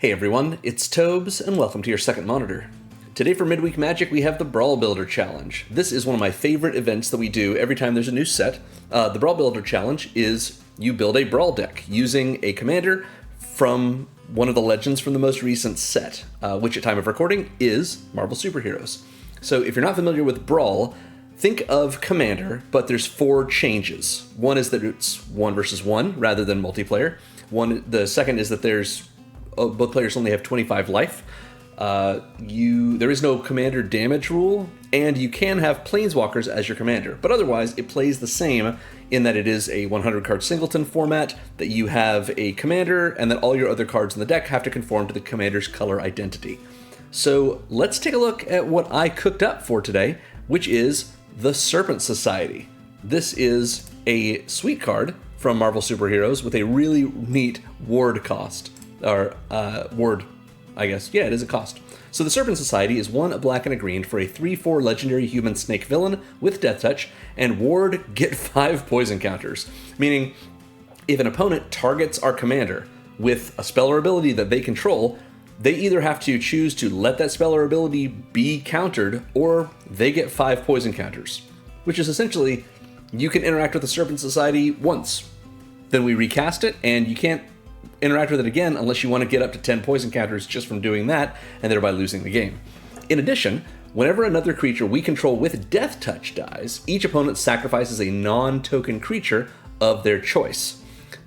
Hey everyone, it's Tobes, and welcome to your second monitor. Today for Midweek Magic, we have the Brawl Builder Challenge. This is one of my favorite events that we do every time there's a new set. The Brawl Builder Challenge is you build a Brawl deck using a commander from one of the legends from the most recent set, which at time of recording is Marvel Superheroes. So if you're not familiar with Brawl, think of Commander, but there's 4 changes. One is that it's 1 versus 1 rather than multiplayer. The second is that both players only have 25 life. There is no commander damage rule, and you can have planeswalkers as your commander, but otherwise it plays the same in that it is a 100 card singleton format, that you have a commander, and that all your other cards in the deck have to conform to the commander's color identity. So let's take a look at what I cooked up for today, which is the Serpent Society. This is a sweet card from Marvel Superheroes with a really neat ward cost. Ward, I guess. Yeah, it is a cost. So the Serpent Society is 1 a black and a green for a 3/4 legendary human snake villain with Death Touch, and ward get 5 poison counters. Meaning, if an opponent targets our commander with a spell or ability that they control, they either have to choose to let that spell or ability be countered, or they get 5 poison counters. Which is essentially, you can interact with the Serpent Society once. Then we recast it, and you can't interact with it again unless you want to get up to 10 poison counters just from doing that, and thereby losing the game. In addition, whenever another creature we control with Death Touch dies, each opponent sacrifices a non-token creature of their choice.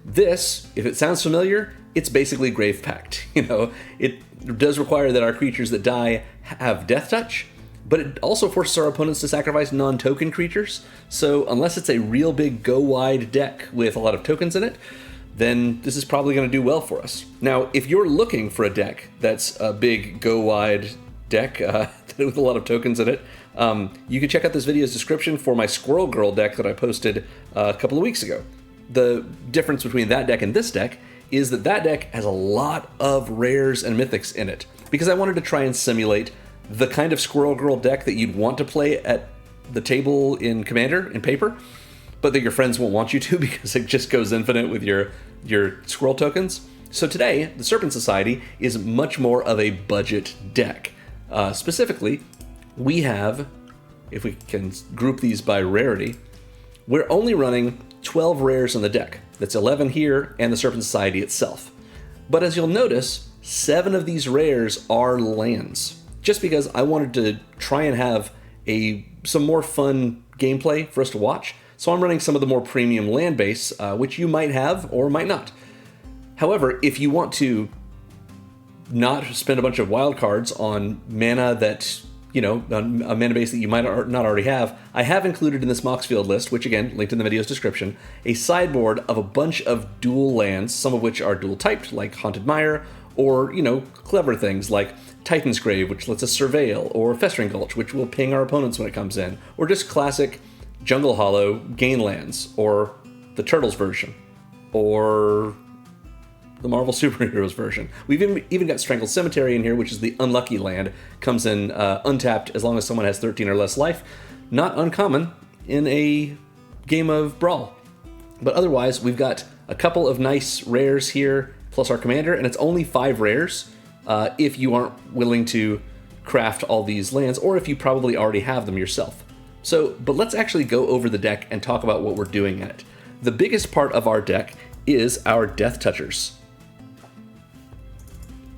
This, if it sounds familiar, it's basically Grave Pact. It does require that our creatures that die have Death Touch, but it also forces our opponents to sacrifice non-token creatures, so unless it's a real big go-wide deck with a lot of tokens in it, then this is probably going to do well for us. Now, if you're looking for a deck that's a big go-wide deck with a lot of tokens in it, you can check out this video's description for my Squirrel Girl deck that I posted a couple of weeks ago. The difference between that deck and this deck is that deck has a lot of rares and mythics in it, because I wanted to try and simulate the kind of Squirrel Girl deck that you'd want to play at the table in Commander, in paper, but that your friends won't want you to because it just goes infinite with your squirrel tokens. So today, the Serpent Society is much more of a budget deck. Specifically, we have, if we can group these by rarity, we're only running 12 rares in the deck. That's 11 here and the Serpent Society itself. But as you'll notice, 7 of these rares are lands, just because I wanted to try and have some more fun gameplay for us to watch. So I'm running some of the more premium land base, which you might have or might not. However, if you want to not spend a bunch of wild cards on mana that, a mana base that you might not already have, I have included in this Moxfield list, which again, linked in the video's description, a sideboard of a bunch of dual lands, some of which are dual typed, like Haunted Mire, or, clever things like Titan's Grave, which lets us surveil, or Festering Gulch, which will ping our opponents when it comes in, or just classic Jungle Hollow gain lands, or the Turtles version, or the Marvel Superheroes version. We've even got Strangled Cemetery in here, which is the unlucky land, comes in untapped as long as someone has 13 or less life. Not uncommon in a game of Brawl. But otherwise, we've got a couple of nice rares here, plus our commander, and it's only 5 rares if you aren't willing to craft all these lands, or if you probably already have them yourself. But let's actually go over the deck and talk about what we're doing in it. The biggest part of our deck is our Death Touchers.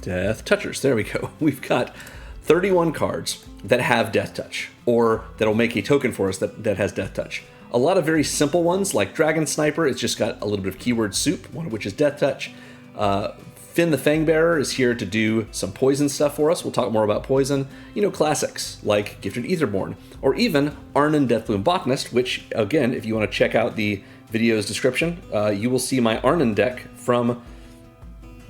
Death Touchers, there we go. We've got 31 cards that have Death Touch, or that'll make a token for us that has Death Touch. A lot of very simple ones, like Dragon Sniper, it's just got a little bit of keyword soup, one of which is Death Touch. Finn the Fangbearer is here to do some poison stuff for us. We'll talk more about poison. Classics like Gifted Aetherborn, or even Arnon Deathbloom Botanist, which, again, if you want to check out the video's description, you will see my Arnon deck from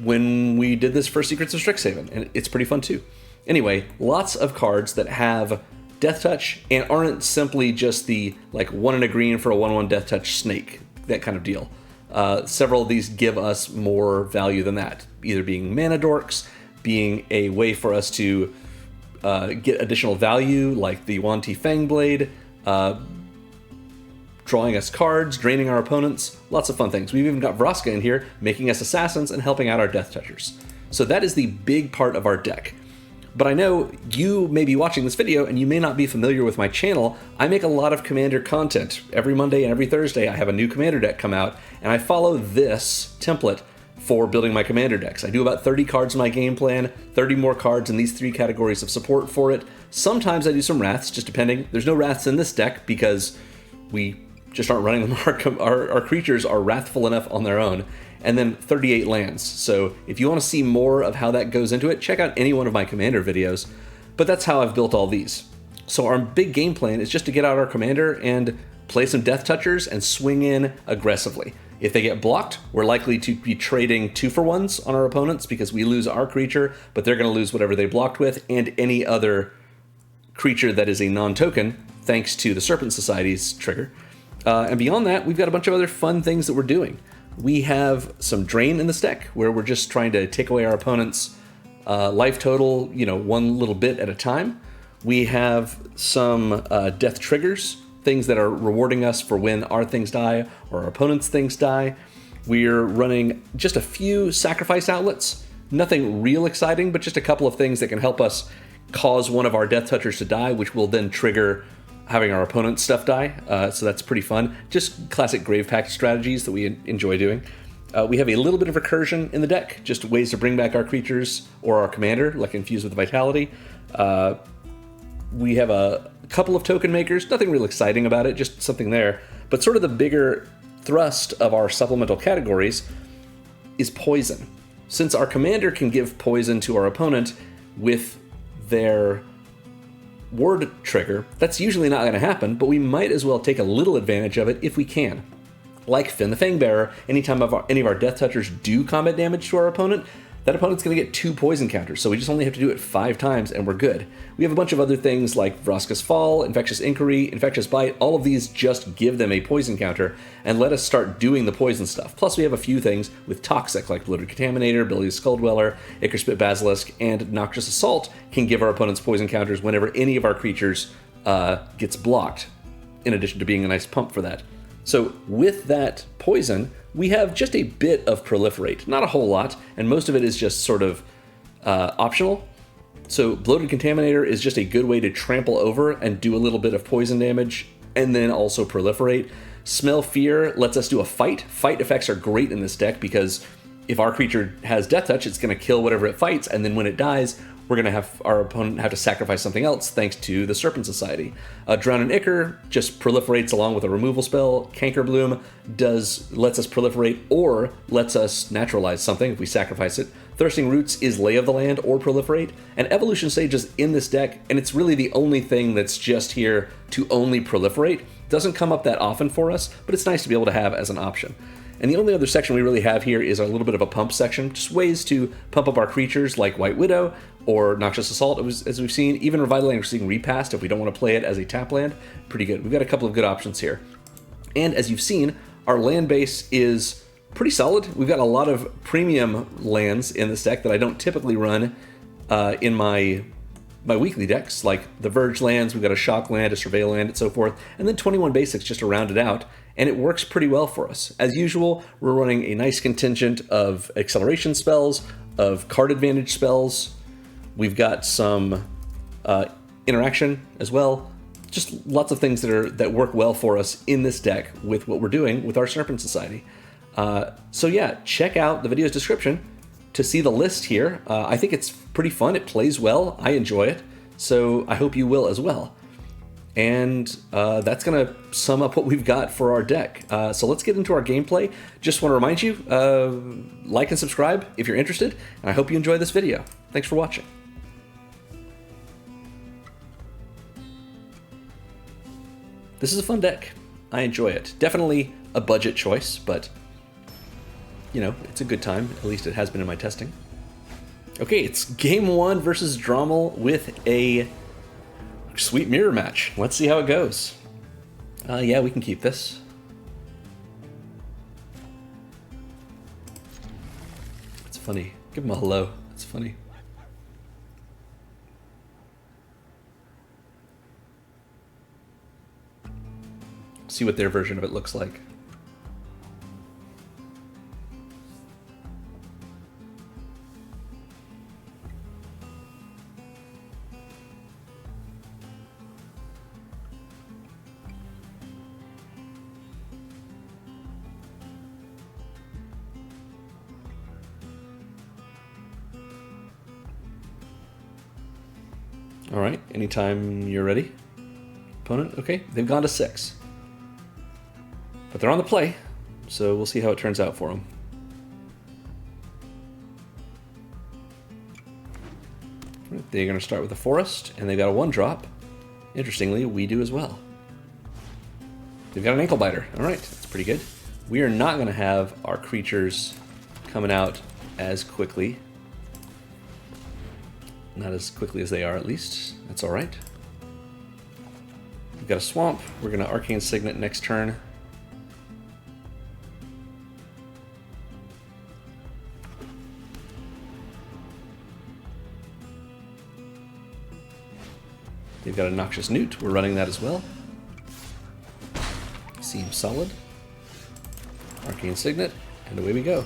when we did this for Secrets of Strixhaven, and it's pretty fun too. Anyway, lots of cards that have Death Touch and aren't simply just the 1 and a green for a 1/1 Death Touch snake, that kind of deal. Several of these give us more value than that, either being mana dorks, being a way for us to get additional value, like the Yuan-Ti Fangblade, drawing us cards, draining our opponents, lots of fun things. We've even got Vraska in here, making us assassins and helping out our Death Touchers. So that is the big part of our deck. But I know you may be watching this video and you may not be familiar with my channel. I make a lot of Commander content. Every Monday and every Thursday I have a new Commander deck come out, and I follow this template for building my Commander decks. I do about 30 cards in my game plan, 30 more cards in these 3 categories of support for it. Sometimes I do some Wraths, just depending. There's no Wraths in this deck because we just aren't running them. Our creatures are wrathful enough on their own. And then 38 lands. So if you want to see more of how that goes into it, check out any one of my Commander videos. But that's how I've built all these. So our big game plan is just to get out our Commander and play some Death Touchers and swing in aggressively. If they get blocked, we're likely to be trading 2-for-1s on our opponents because we lose our creature, but they're going to lose whatever they blocked with and any other creature that is a non-token, thanks to the Serpent Society's trigger. And beyond that, we've got a bunch of other fun things that we're doing. We have some Drain in this deck, where we're just trying to take away our opponent's life total, one little bit at a time. We have some death triggers, things that are rewarding us for when our things die or our opponent's things die. We're running just a few sacrifice outlets, nothing real exciting, but just a couple of things that can help us cause one of our Death Touchers to die, which will then trigger having our opponent's stuff die, so that's pretty fun. Just classic Grave Pact strategies that we enjoy doing. We have a little bit of recursion in the deck, just ways to bring back our creatures or our commander, like Infused with Vitality. We have a couple of token makers, nothing real exciting about it, just something there. But sort of the bigger thrust of our supplemental categories is poison. Since our commander can give poison to our opponent with their ward trigger, that's usually not going to happen, but we might as well take a little advantage of it if we can. Like Finn the Fangbearer, anytime any of our Death Touchers do combat damage to our opponent, that opponent's going to get 2 poison counters, so we just only have to do it 5 times and we're good. We have a bunch of other things like Vraska's Fall, Infectious Inquiry, Infectious Bite. All of these just give them a poison counter and let us start doing the poison stuff. Plus we have a few things with Toxic, like Bloated Contaminator, Billy's Skull Dweller, Ichorspit Basilisk, and Noxious Assault can give our opponents poison counters whenever any of our creatures gets blocked, in addition to being a nice pump for that. So with that poison, we have just a bit of Proliferate, not a whole lot, and most of it is just sort of optional. So Bloated Contaminator is just a good way to trample over and do a little bit of poison damage, and then also Proliferate. Smell Fear lets us do a fight. Fight effects are great in this deck because if our creature has Death Touch, it's going to kill whatever it fights, and then when it dies, we're going to have our opponent have to sacrifice something else thanks to the Serpent Society. Drown in Ichor just proliferates along with a removal spell. Canker Bloom lets us proliferate or lets us naturalize something if we sacrifice it. Thirsting Roots is Lay of the Land or proliferate. And Evolution Sage is in this deck, and it's really the only thing that's just here to only proliferate. Doesn't come up that often for us, but it's nice to be able to have as an option. And the only other section we really have here is a little bit of a pump section, just ways to pump up our creatures like White Widow or Noxious Assault, as we've seen. Even Revitalizing Repast if we don't want to play it as a tap land. Pretty good. We've got a couple of good options here. And as you've seen, our land base is pretty solid. We've got a lot of premium lands in this deck that I don't typically run in my weekly decks, like the Verge lands. We've got a Shock land, a Surveil land, and so forth, and then 21 basics just to round it out, and it works pretty well for us. As usual, we're running a nice contingent of acceleration spells, of card advantage spells. We've got some interaction as well. Just lots of things that work well for us in this deck with what we're doing with our Serpent Society. So yeah, check out the video's description to see the list here. I think it's pretty fun. It plays well. I enjoy it. So I hope you will as well. And that's going to sum up what we've got for our deck. So let's get into our gameplay. Just want to remind you, like and subscribe if you're interested. And I hope you enjoy this video. Thanks for watching. This is a fun deck. I enjoy it. Definitely a budget choice, but you know, it's a good time. At least it has been in my testing. Okay, it's game 1 versus Drommel with a sweet mirror match. Let's see how it goes. Yeah, we can keep this. It's funny. Give him a hello. It's funny. See what their version of it looks like. All right, anytime you're ready. Opponent, okay, they've gone to 6. But they're on the play, so we'll see how it turns out for them. They're going to start with a forest, and they've got a 1-drop. Interestingly, we do as well. They've got an ankle biter. All right, that's pretty good. We are not going to have our creatures coming out as quickly. Not as quickly as they are, at least. That's all right. We've got a swamp. We're going to Arcane Signet next turn. They've got a Noxious Newt. We're running that as well. Seems solid. Arcane Signet, and away we go.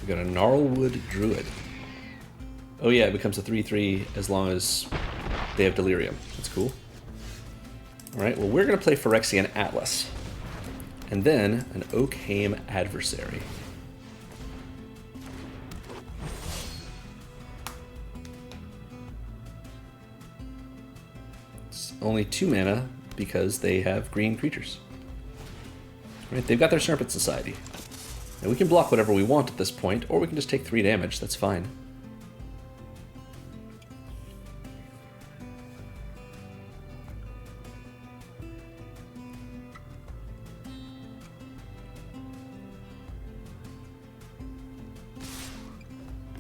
We got a Gnarlwood Druid. Oh yeah, it becomes a 3/3 as long as they have Delirium. That's cool. Alright, well we're going to play Phyrexian Atlas. And then an Oakheim Adversary. It's only 2 mana because they have green creatures. Right, they've got their Serpent Society. And we can block whatever we want at this point, or we can just take 3 damage, that's fine.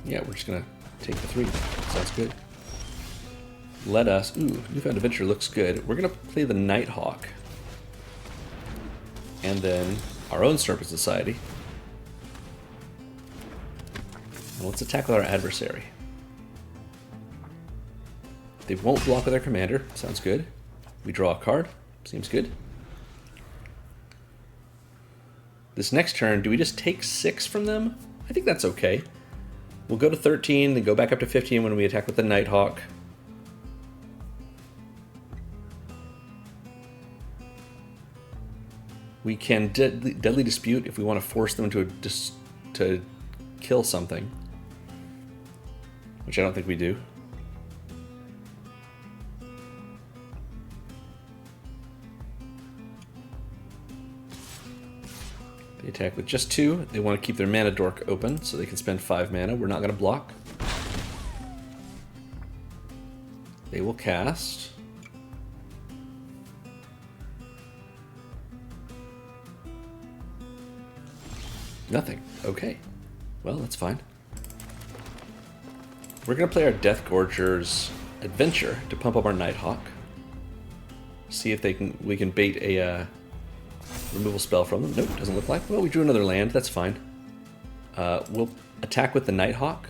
Yeah, we're just gonna take the 3. Sounds good. Let us... Ooh, Newfound Adventure looks good. We're gonna play the Nighthawk. And then our own Serpent Society. And let's attack with our adversary. They won't block with their commander. Sounds good. We draw a card. Seems good. This next turn, do we just take 6 from them? I think that's okay. We'll go to 13, then go back up to 15 when we attack with the Nighthawk. We can Deadly Dispute if we want to force them to kill something. Which I don't think we do. They attack with just 2. They want to keep their mana dork open so they can spend 5 mana. We're not going to block. They will cast. Nothing. Okay. Well, that's fine. We're going to play our Deathgorger's Adventure to pump up our Nighthawk. See if we can bait a removal spell from them. Nope, doesn't look like. Well, we drew another land. That's fine. We'll attack with the Nighthawk.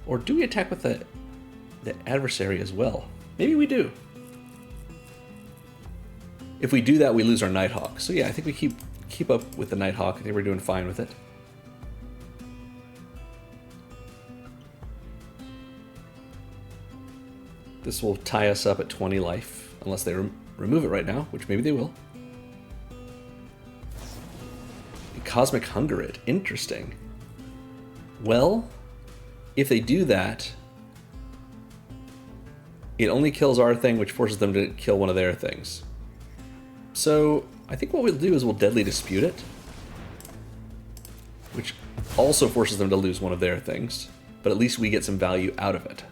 Or do we attack with the adversary as well? Maybe we do. If we do that, we lose our Nighthawk. So yeah, I think we keep up with the Nighthawk. I think we're doing fine with it. This will tie us up at 20 life, unless they remove it right now, which maybe they will. Cosmic Hungerit, interesting. Well, if they do that, it only kills our thing, which forces them to kill one of their things. So I think what we'll do is we'll Deadly Dispute it, which also forces them to lose one of their things, but at least we get some value out of it.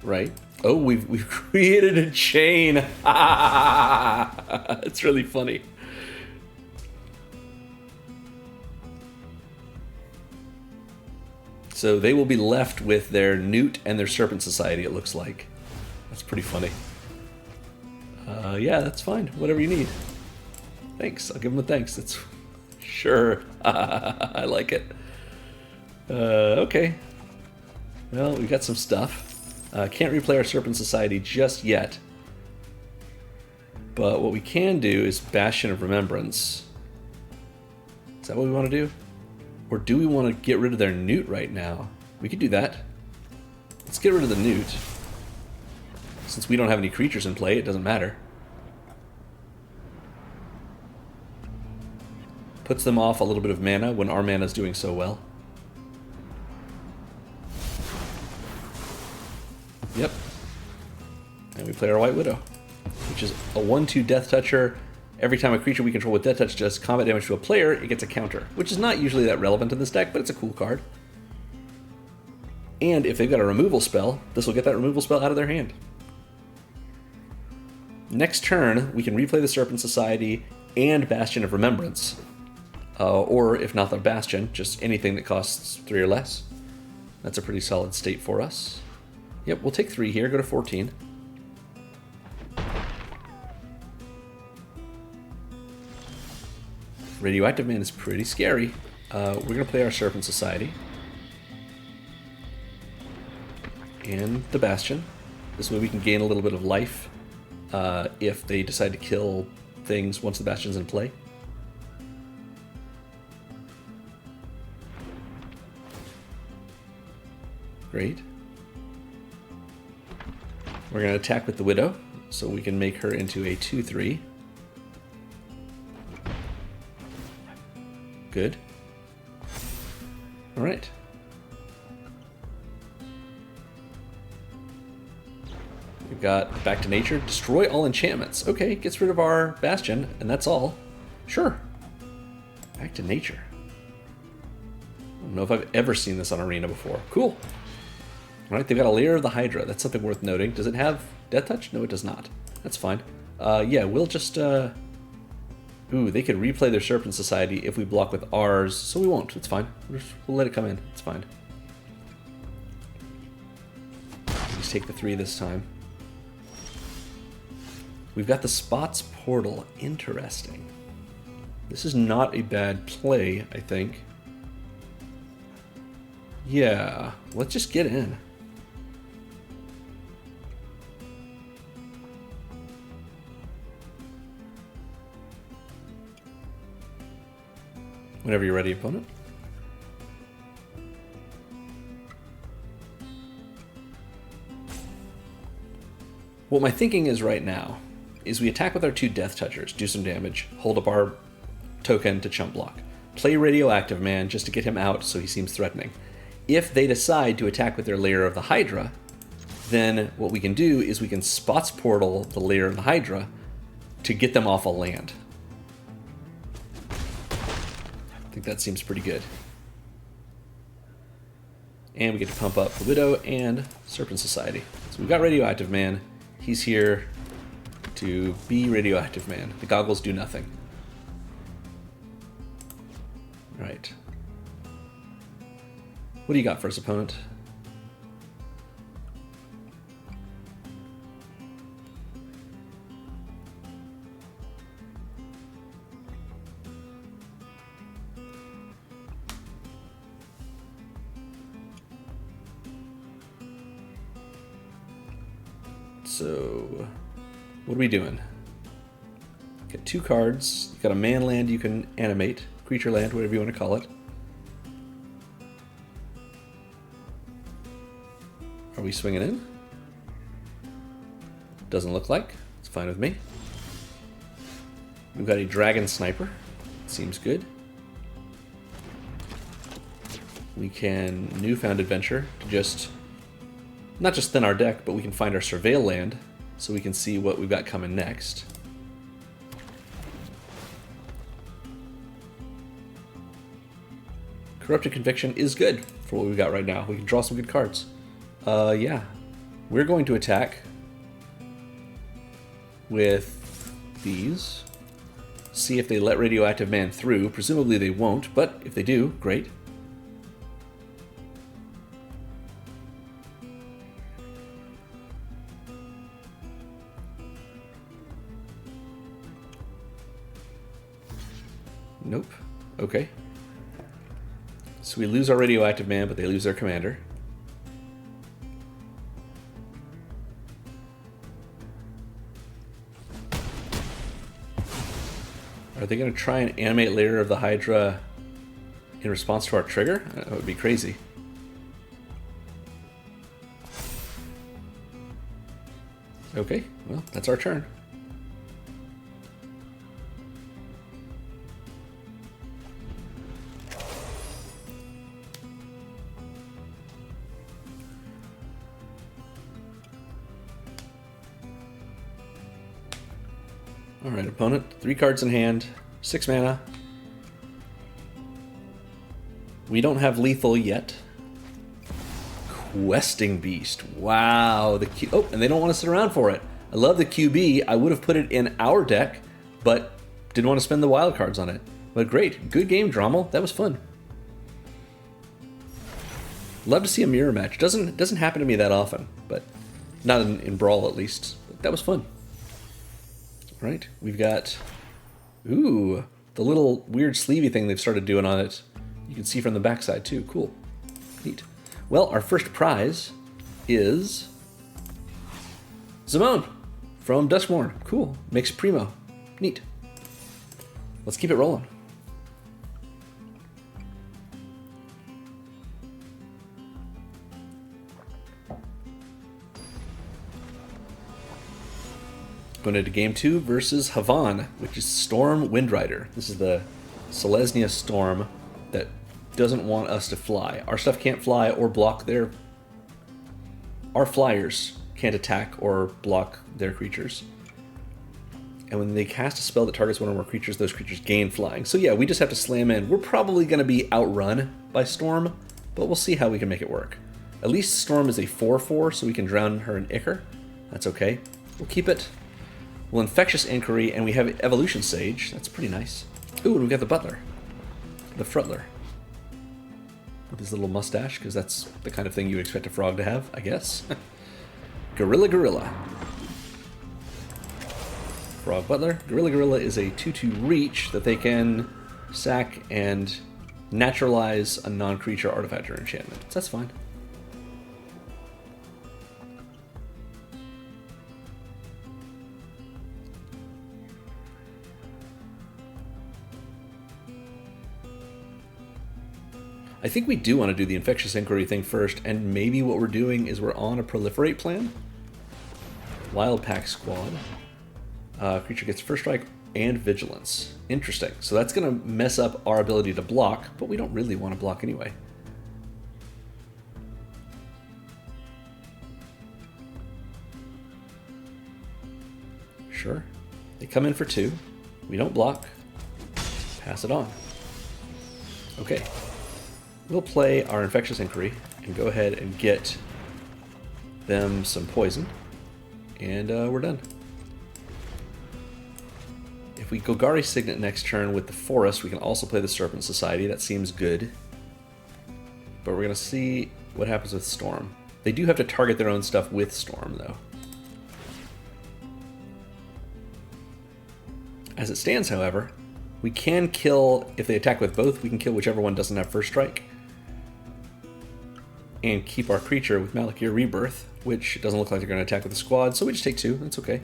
Right. Oh, we've created a chain. It's really funny. So they will be left with their Newt and their Serpent Society, it looks like. That's pretty funny. Yeah, that's fine. Whatever you need. Thanks. I'll give them a thanks. That's sure. I like it. Okay. Well, we got some stuff. Can't replay our Serpent Society just yet. But what we can do is Bastion of Remembrance. Is that what we want to do? Or do we want to get rid of their Newt right now? We could do that. Let's get rid of the Newt. Since we don't have any creatures in play, it doesn't matter. Puts them off a little bit of mana when our mana is doing so well. Yep. And we play our White Widow, which is a 1/2 Death Toucher. Every time a creature we control with Death Touch does combat damage to a player, it gets a counter, which is not usually that relevant in this deck, but it's a cool card. And if they've got a removal spell, this will get that removal spell out of their hand. Next turn, we can replay the Serpent Society and Bastion of Remembrance. Or, if not the Bastion, just anything that costs 3 or less. That's a pretty solid state for us. Yep, we'll take 3 here, go to 14. Radioactive Man is pretty scary. We're going to play our Serpent Society. And the Bastion. This way we can gain a little bit of life if they decide to kill things once the Bastion's in play. Great. We're going to attack with the Widow, so we can make her into a 2/3. Good. Alright. We've got Back to Nature. Destroy all enchantments. Okay, gets rid of our Bastion, and that's all. Sure. Back to Nature. I don't know if I've ever seen this on Arena before. Cool. Alright, they've got a Lair of the Hydra. That's something worth noting. Does it have Death Touch? No, it does not. That's fine. Yeah, we'll just... Ooh, they could replay their Serpent Society if we block with ours, so we won't. It's fine. We'll let it come in. It's fine. Just take the 3 this time. We've got the Spots Portal. Interesting. This is not a bad play, I think. Yeah, let's just get in. Whenever you're ready, opponent. What my thinking is right now is we attack with our 2 Death Touchers, do some damage, hold up our token to chump block. Play Radioactive Man just to get him out so he seems threatening. If they decide to attack with their Lair of the Hydra, then what we can do is we can Spots Portal the Lair of the Hydra to get them off a land. I think that seems pretty good. And we get to pump up the Widow and Serpent Society. So we've got Radioactive Man. He's here to be Radioactive Man. The goggles do nothing. Right. What do you got for us, opponent? So, what are we doing? Got 2 cards. Got a man land you can animate, creature land, whatever you want to call it. Are we swinging in? Doesn't look like. It's fine with me. We've got a Dragon Sniper. Seems good. We can Newfound Adventure to just... not just thin our deck, but we can find our Surveil land so we can see what we've got coming next. Corrupted Conviction is good for what we've got right now. We can draw some good cards. Yeah. We're going to attack with these. See if they let Radioactive Man through. Presumably they won't, but if they do, great. Nope. Okay. So we lose our Radioactive Man, but they lose their commander. Are they going to try and animate Lair of the Hydra in response to our trigger? That would be crazy. Okay, well, that's our turn. Alright, opponent, 3 cards in hand, 6 mana. We don't have lethal yet. Questing Beast. Wow. Oh, and they don't want to sit around for it. I love the QB. I would have put it in our deck, but didn't want to spend the wild cards on it. But great. Good game, Drommel. That was fun. Love to see a mirror match. Doesn't happen to me that often, but not in Brawl at least. But that was fun. Right, we've got, ooh, the little weird sleevey thing they've started doing on it. You can see from the backside too. Cool. Neat. Well, our first prize is Simone from Duskmourn. Cool. Makes primo. Neat. Let's keep it rolling. Going into game 2 versus Havan, which is Storm Windrider. This is the Selesnya Storm that doesn't want us to fly. Our stuff can't fly or block their... Our flyers can't attack or block their creatures. And when they cast a spell that targets one or more creatures, those creatures gain flying. So yeah, we just have to slam in. We're probably going to be outrun by Storm, but we'll see how we can make it work. At least Storm is a 4/4, so we can drown her in Ichor. That's okay. We'll keep it. We'll Infectious Inquiry, and we have Evolution Sage. That's pretty nice. Ooh, and we got the Butler. The Frutler. With his little mustache, because that's the kind of thing you would expect a frog to have, I guess. Gorilla. Frog Butler. Gorilla is a 2/2 reach that they can sack and naturalize a non-creature artifact or enchantment. So that's fine. I think we do want to do the Infectious Inquiry thing first, and maybe what we're doing is we're on a Proliferate plan. Wild Pack Squad. Creature gets First Strike and Vigilance. Interesting. So that's going to mess up our ability to block, but we don't really want to block anyway. Sure. They come in for 2. We don't block. Pass it on. Okay. We'll play our Infectious Inquiry and go ahead and get them some poison. And we're done. If we Golgari Signet next turn with the Forest, we can also play the Serpent Society. That seems good. But we're going to see what happens with Storm. They do have to target their own stuff with Storm, though. As it stands, however, we can kill, if they attack with both, we can kill whichever one doesn't have First Strike. And keep our creature with Malakir Rebirth, which doesn't look like they're going to attack with the squad, so we just take 2. That's okay.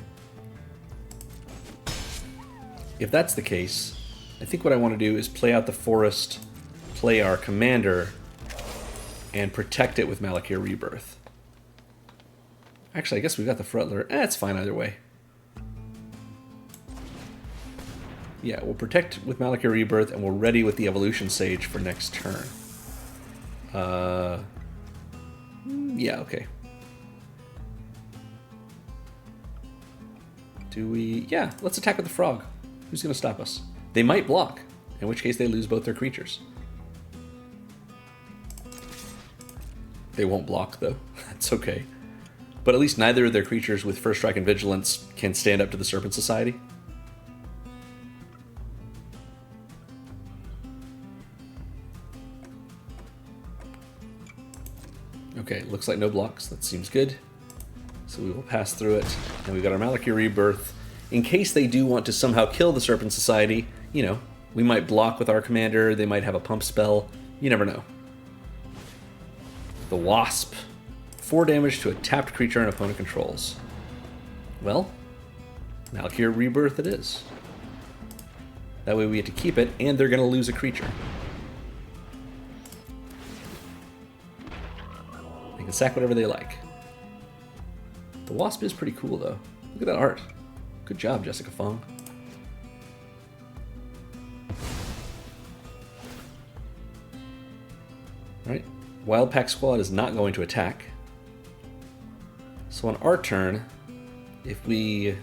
If that's the case, I think what I want to do is play out the Forest, play our commander, and protect it with Malakir Rebirth. Actually, I guess we've got the Frutler. It's fine either way. Yeah, we'll protect with Malakir Rebirth, and we'll ready with the Evolution Sage for next turn. Yeah, okay. Do we... Yeah, let's attack with the Frog. Who's going to stop us? They might block, in which case they lose both their creatures. They won't block, though. That's okay. But at least neither of their creatures with First Strike and Vigilance can stand up to the Serpent Society. Okay, looks like no blocks. That seems good. So we will pass through it. And we've got our Malakir Rebirth. In case they do want to somehow kill the Serpent Society, you know, we might block with our commander. They might have a pump spell. You never know. The Wasp. 4 damage to a tapped creature an opponent controls. Well, Malakir Rebirth it is. That way we get to keep it, and they're going to lose a creature. They can sack whatever they like. The Wasp is pretty cool, though. Look at that art. Good job, Jessica Fong. Alright, Wild Pack Squad is not going to attack. So on our turn, if we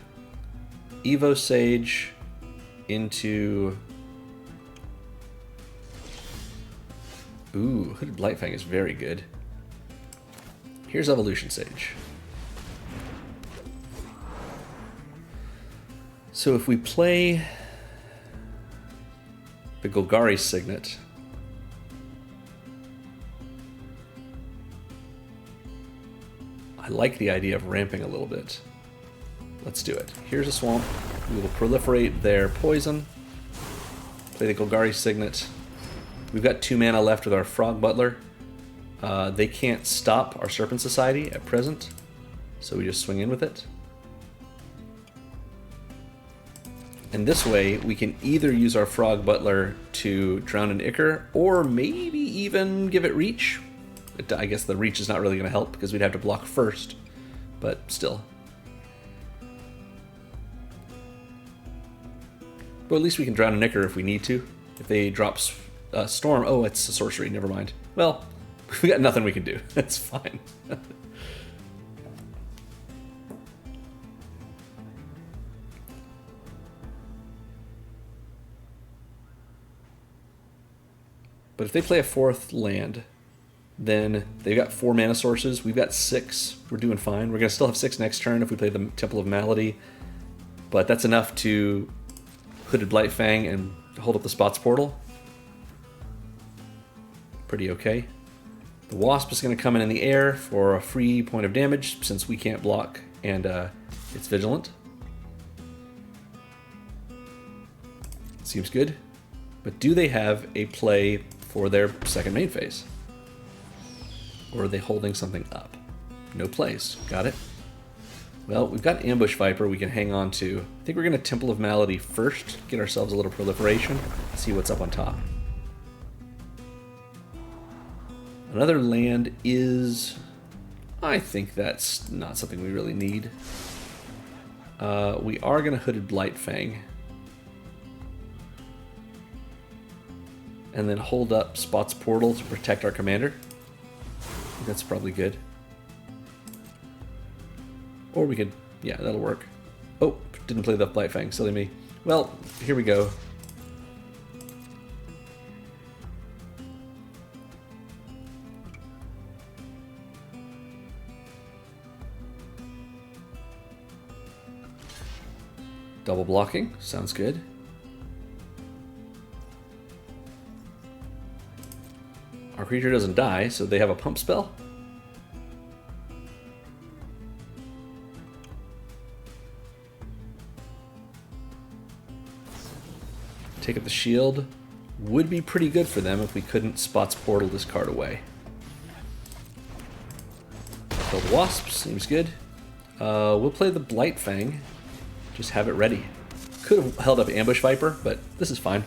Evo Sage into... Ooh, Hooded Blightfang is very good. Here's Evolution Sage. So if we play the Golgari Signet, I like the idea of ramping a little bit. Let's do it. Here's a swamp. We will proliferate their poison. Play the Golgari Signet. We've got 2 mana left with our Frog Butler. They can't stop our Serpent Society at present, so we just swing in with it. And this way, we can either use our Frog Butler to drown an Ichor, or maybe even give it reach. I guess the reach is not really going to help, because we'd have to block first, but still. But at least we can drown an Ichor if we need to. If they drop Storm, oh, it's a sorcery, never mind. Well, we got nothing we can do. That's fine. But if they play a 4th land, then they've got 4 mana sources. We've got 6. We're doing fine. We're going to still have 6 next turn if we play the Temple of Malady. But that's enough to Hooded Blightfang and hold up the Spots Portal. Pretty okay. The Wasp is going to come in the air for a free point of damage since we can't block and it's vigilant. Seems good. But do they have a play for their second main phase? Or are they holding something up? No plays. Got it. Well, we've got Ambush Viper we can hang on to. I think we're going to Temple of Malady first, get ourselves a little proliferation, see what's up on top. Another land is... I think that's not something we really need. We are going to Hooded Blightfang. And then hold up Spots Portal to protect our commander. That's probably good. Or we could... yeah, that'll work. Oh, didn't play the Blightfang, silly me. Well, here we go. Double blocking, sounds good. Our creature doesn't die, so they have a pump spell. Take up the shield. Would be pretty good for them if we couldn't Spots Portal this card away. Kill the Wasp, seems good. We'll play the Blightfang. Just have it ready. Could have held up Ambush Viper, but this is fine.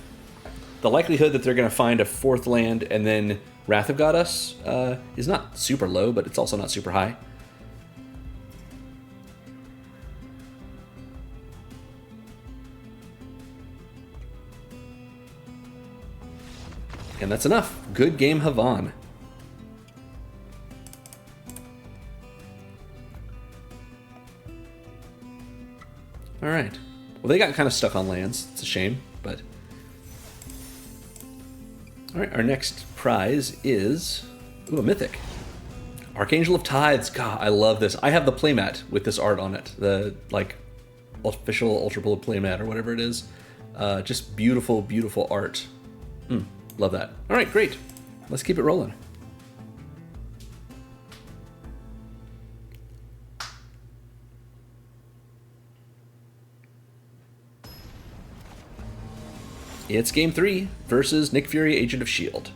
The likelihood that they're going to find a 4th land and then Wrath of Goddess is not super low, but it's also not super high. And that's enough. Good game, Havan. All right. Well, they got kind of stuck on lands. It's a shame, but... all right, our next prize is... ooh, a Mythic. Archangel of Tithes. God, I love this. I have the playmat with this art on it. The, like, official Ultra Bullet playmat or whatever it is. Just beautiful, beautiful art. Love that. All right, great. Let's keep it rolling. It's Game 3 versus Nick Fury, Agent of S.H.I.E.L.D.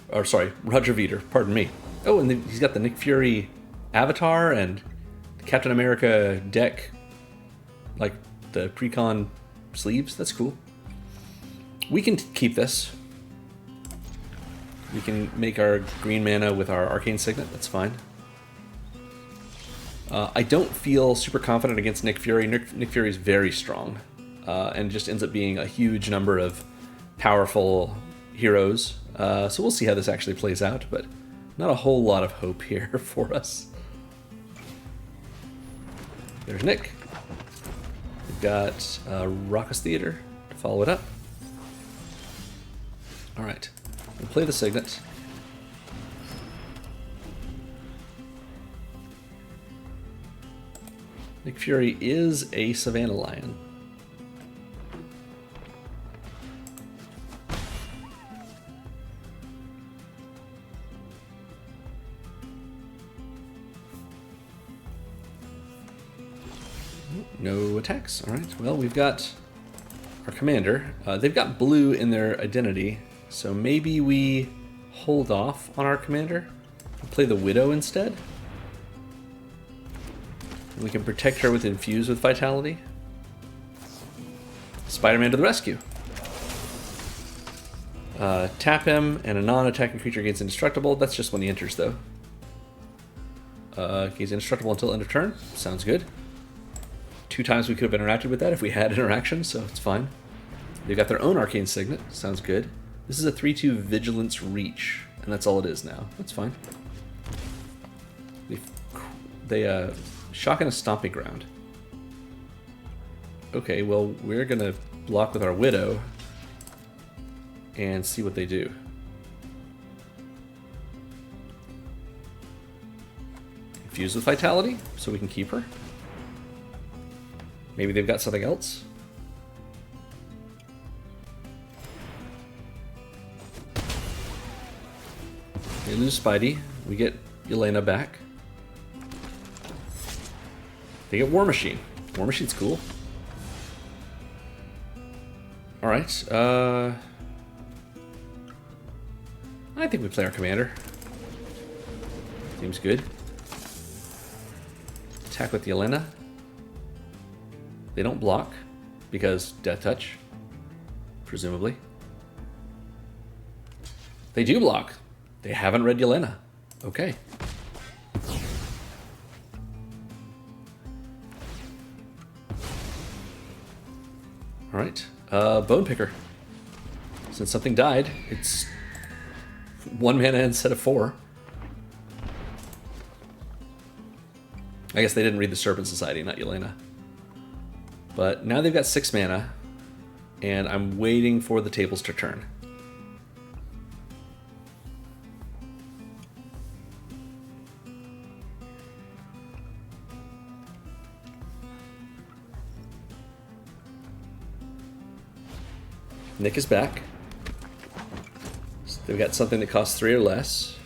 Or, sorry, Roger Veeder, pardon me. Oh, and he's got the Nick Fury avatar and Captain America deck, like the Precon sleeves. That's cool. We can keep this. We can make our green mana with our Arcane Signet. That's fine. I don't feel super confident against Nick Fury. Nick Fury is very strong, and just ends up being a huge number of powerful heroes. So we'll see how this actually plays out, but not a whole lot of hope here for us. There's Nick. We've got Raucous Theater to follow it up. All right, we'll play the Signet. Nick Fury is a Savannah Lion. No attacks. All right. Well, we've got our commander. They've got blue in their identity, so maybe we hold off on our commander and play the Widow instead. And we can protect her with Infuse with Vitality. Spider-Man to the rescue. Tap him, and a non-attacking creature gains indestructible. That's just when he enters, though. He's indestructible until end of turn. Sounds good. 2 times we could have interacted with that if we had interaction, so it's fine. They've got their own Arcane Signet. Sounds good. This is a 3/2 Vigilance Reach, and that's all it is now. That's fine. They Shock and a Stomping Ground. Okay, well, we're going to block with our Widow and see what they do. Infuse with Vitality, so we can keep her. Maybe they've got something else. They lose Spidey. We get Yelena back. They get War Machine. War Machine's cool. Alright, I think we play our commander. Seems good. Attack with Yelena. They don't block, because Death Touch, presumably. They do block. They haven't read Yelena. Okay. Alright, Bone Picker. Since something died, it's 1 mana instead of 4. I guess they didn't read the Serpent Society, not Yelena. But now they've got 6 mana, and I'm waiting for the tables to turn. Nick is back. So they've got something that costs 3 or less.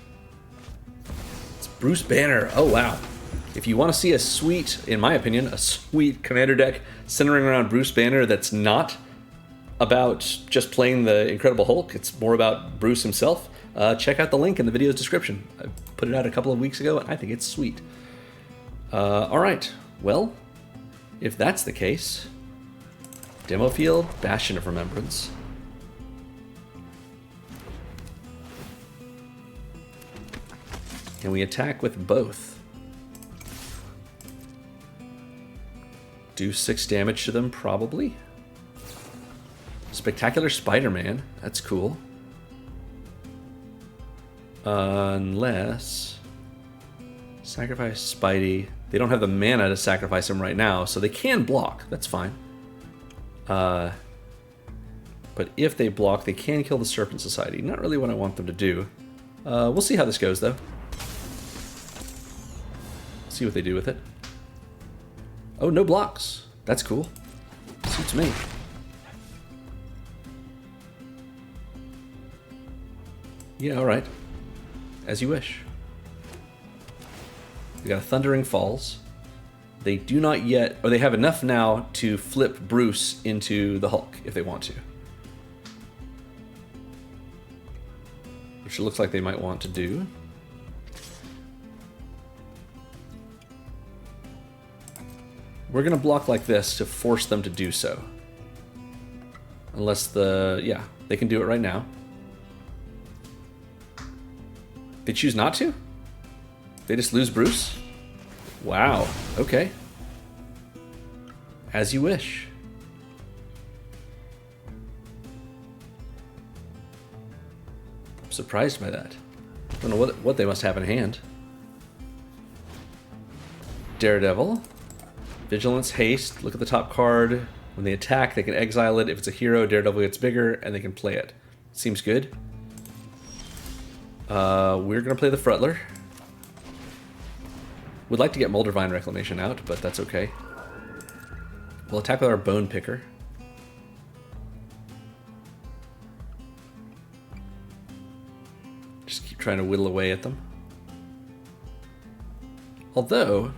It's Bruce Banner. Oh, wow. If you want to see a sweet, in my opinion, a sweet commander deck centering around Bruce Banner that's not about just playing the Incredible Hulk, it's more about Bruce himself, check out the link in the video's description. I put it out a couple of weeks ago, and I think it's sweet. Alright, well, if that's the case, Demo Field, Bastion of Remembrance. Can we attack with both? Do 6 damage to them, probably. Spectacular Spider-Man, that's cool. Unless... Sacrifice Spidey. They don't have the mana to sacrifice him right now, so they can block, that's fine. But if they block, they can kill the Serpent Society. Not really what I want them to do. We'll see how this goes, though. See what they do with it. Oh, no blocks. That's cool. Suits me. Yeah, alright. As you wish. We got a Thundering Falls. They do not yet, or they have enough now to flip Bruce into the Hulk if they want to. Which it looks like they might want to do. We're going to block like this to force them to do so. Unless yeah, they can do it right now. They choose not to? They just lose Bruce? Wow, okay. As you wish. I'm surprised by that. I don't know what they must have in hand. Daredevil. Vigilance, haste. Look at the top card. When they attack, they can exile it. If it's a hero, Daredevil gets bigger, and they can play it. Seems good. We're going to play the Frutler. Would like to get Moldervine Reclamation out, but that's okay. We'll attack with our Bone Picker. Just keep trying to whittle away at them. Although,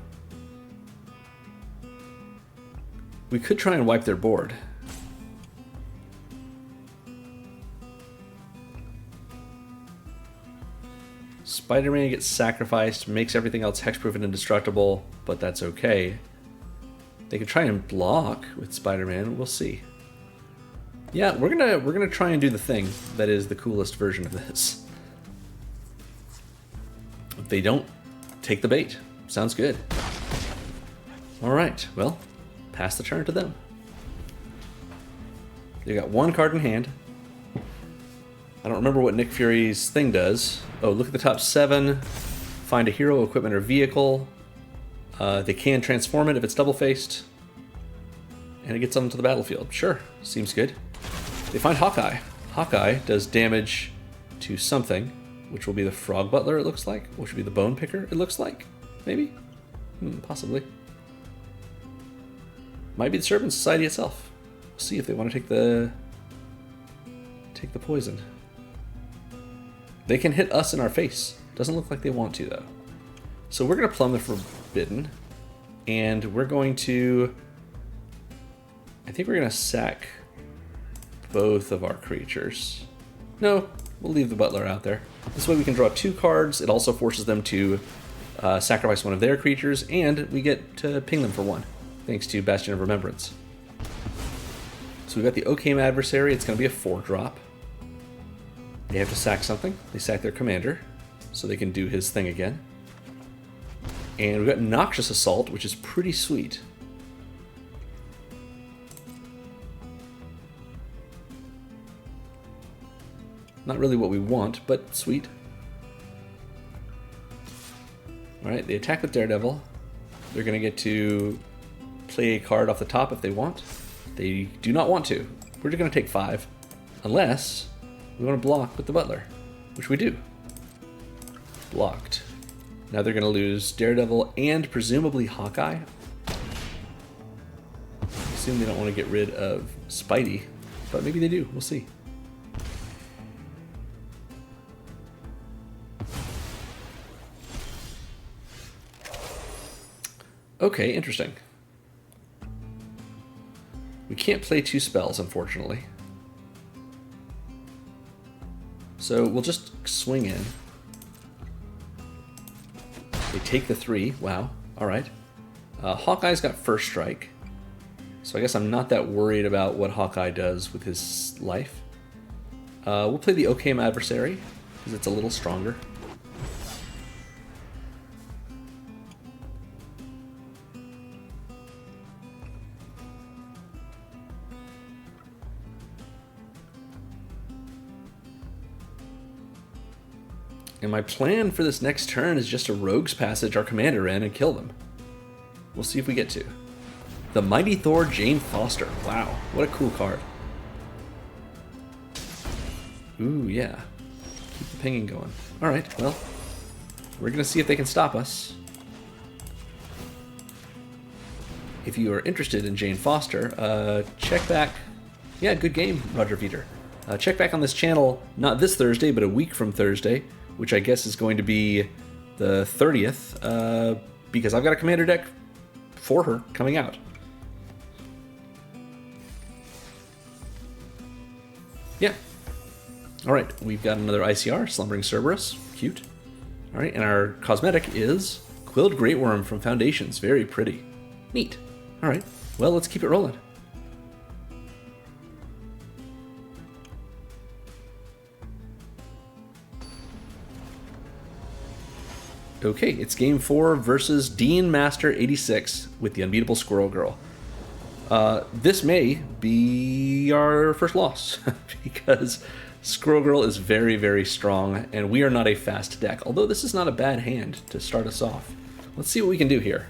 we could try and wipe their board. Spider-Man gets sacrificed, makes everything else hexproof and indestructible, but that's okay. They could try and block with Spider-Man. We'll see. Yeah, we're gonna try and do the thing that is the coolest version of this. If they don't, take the bait. Sounds good. All right. Well, pass the turn to them. They got one card in hand. I don't remember what Nick Fury's thing does. Oh, look at the top 7. Find a hero, equipment, or vehicle. They can transform it if it's double-faced. And it gets onto the battlefield. Sure, seems good. They find Hawkeye. Hawkeye does damage to something, which will be the Frog Butler, it looks like. Which will be the Bone Picker, it looks like. Maybe? Possibly. Might be the Serpent Society itself. We'll see if they want to take the poison. They can hit us in our face. Doesn't look like they want to, though. So we're going to plumb the Forbidden. And we're going to... I think we're going to sack both of our creatures. No, we'll leave the Butler out there. This way we can draw 2 cards. It also forces them to sacrifice one of their creatures. And we get to ping them for 1. Thanks to Bastion of Remembrance. So we've got the Okame Adversary. It's going to be a 4-drop. They have to sack something. They sack their commander, so they can do his thing again. And we've got Noxious Assault, which is pretty sweet. Not really what we want, but sweet. Alright, they attack with Daredevil. They're going to get to play a card off the top if they want. They do not want to. We're just going to take 5. Unless we want to block with the Butler, which we do. Blocked. Now they're going to lose Daredevil and presumably Hawkeye. I assume they don't want to get rid of Spidey, but maybe they do. We'll see. Okay, interesting. We can't play 2 spells, unfortunately. So we'll just swing in. They take the 3. Wow. All right. Hawkeye's got first strike. So I guess I'm not that worried about what Hawkeye does with his life. We'll play the Okame Adversary, because it's a little stronger. And my plan for this next turn is just to Rogue's Passage our commander in and kill them. We'll see if we get to. The Mighty Thor Jane Foster. Wow, what a cool card. Ooh, yeah. Keep the pinging going. Alright, well, we're going to see if they can stop us. If you are interested in Jane Foster, check back. Yeah, good game, Roger Veter. Check back on this channel, not this Thursday, but a week from Thursday, which I guess is going to be the 30th, because I've got a commander deck for her coming out. Yeah. Alright, we've got another ICR, Slumbering Cerberus. Cute. Alright, and our cosmetic is Quilled Great Worm from Foundations. Very pretty. Neat. Alright, well, let's keep it rolling. Okay, it's game 4 versus Dean Master 86 with the unbeatable Squirrel Girl. This may be our first loss because Squirrel Girl is very, very strong, and we are not a fast deck, although this is not a bad hand to start us off. Let's see what we can do here.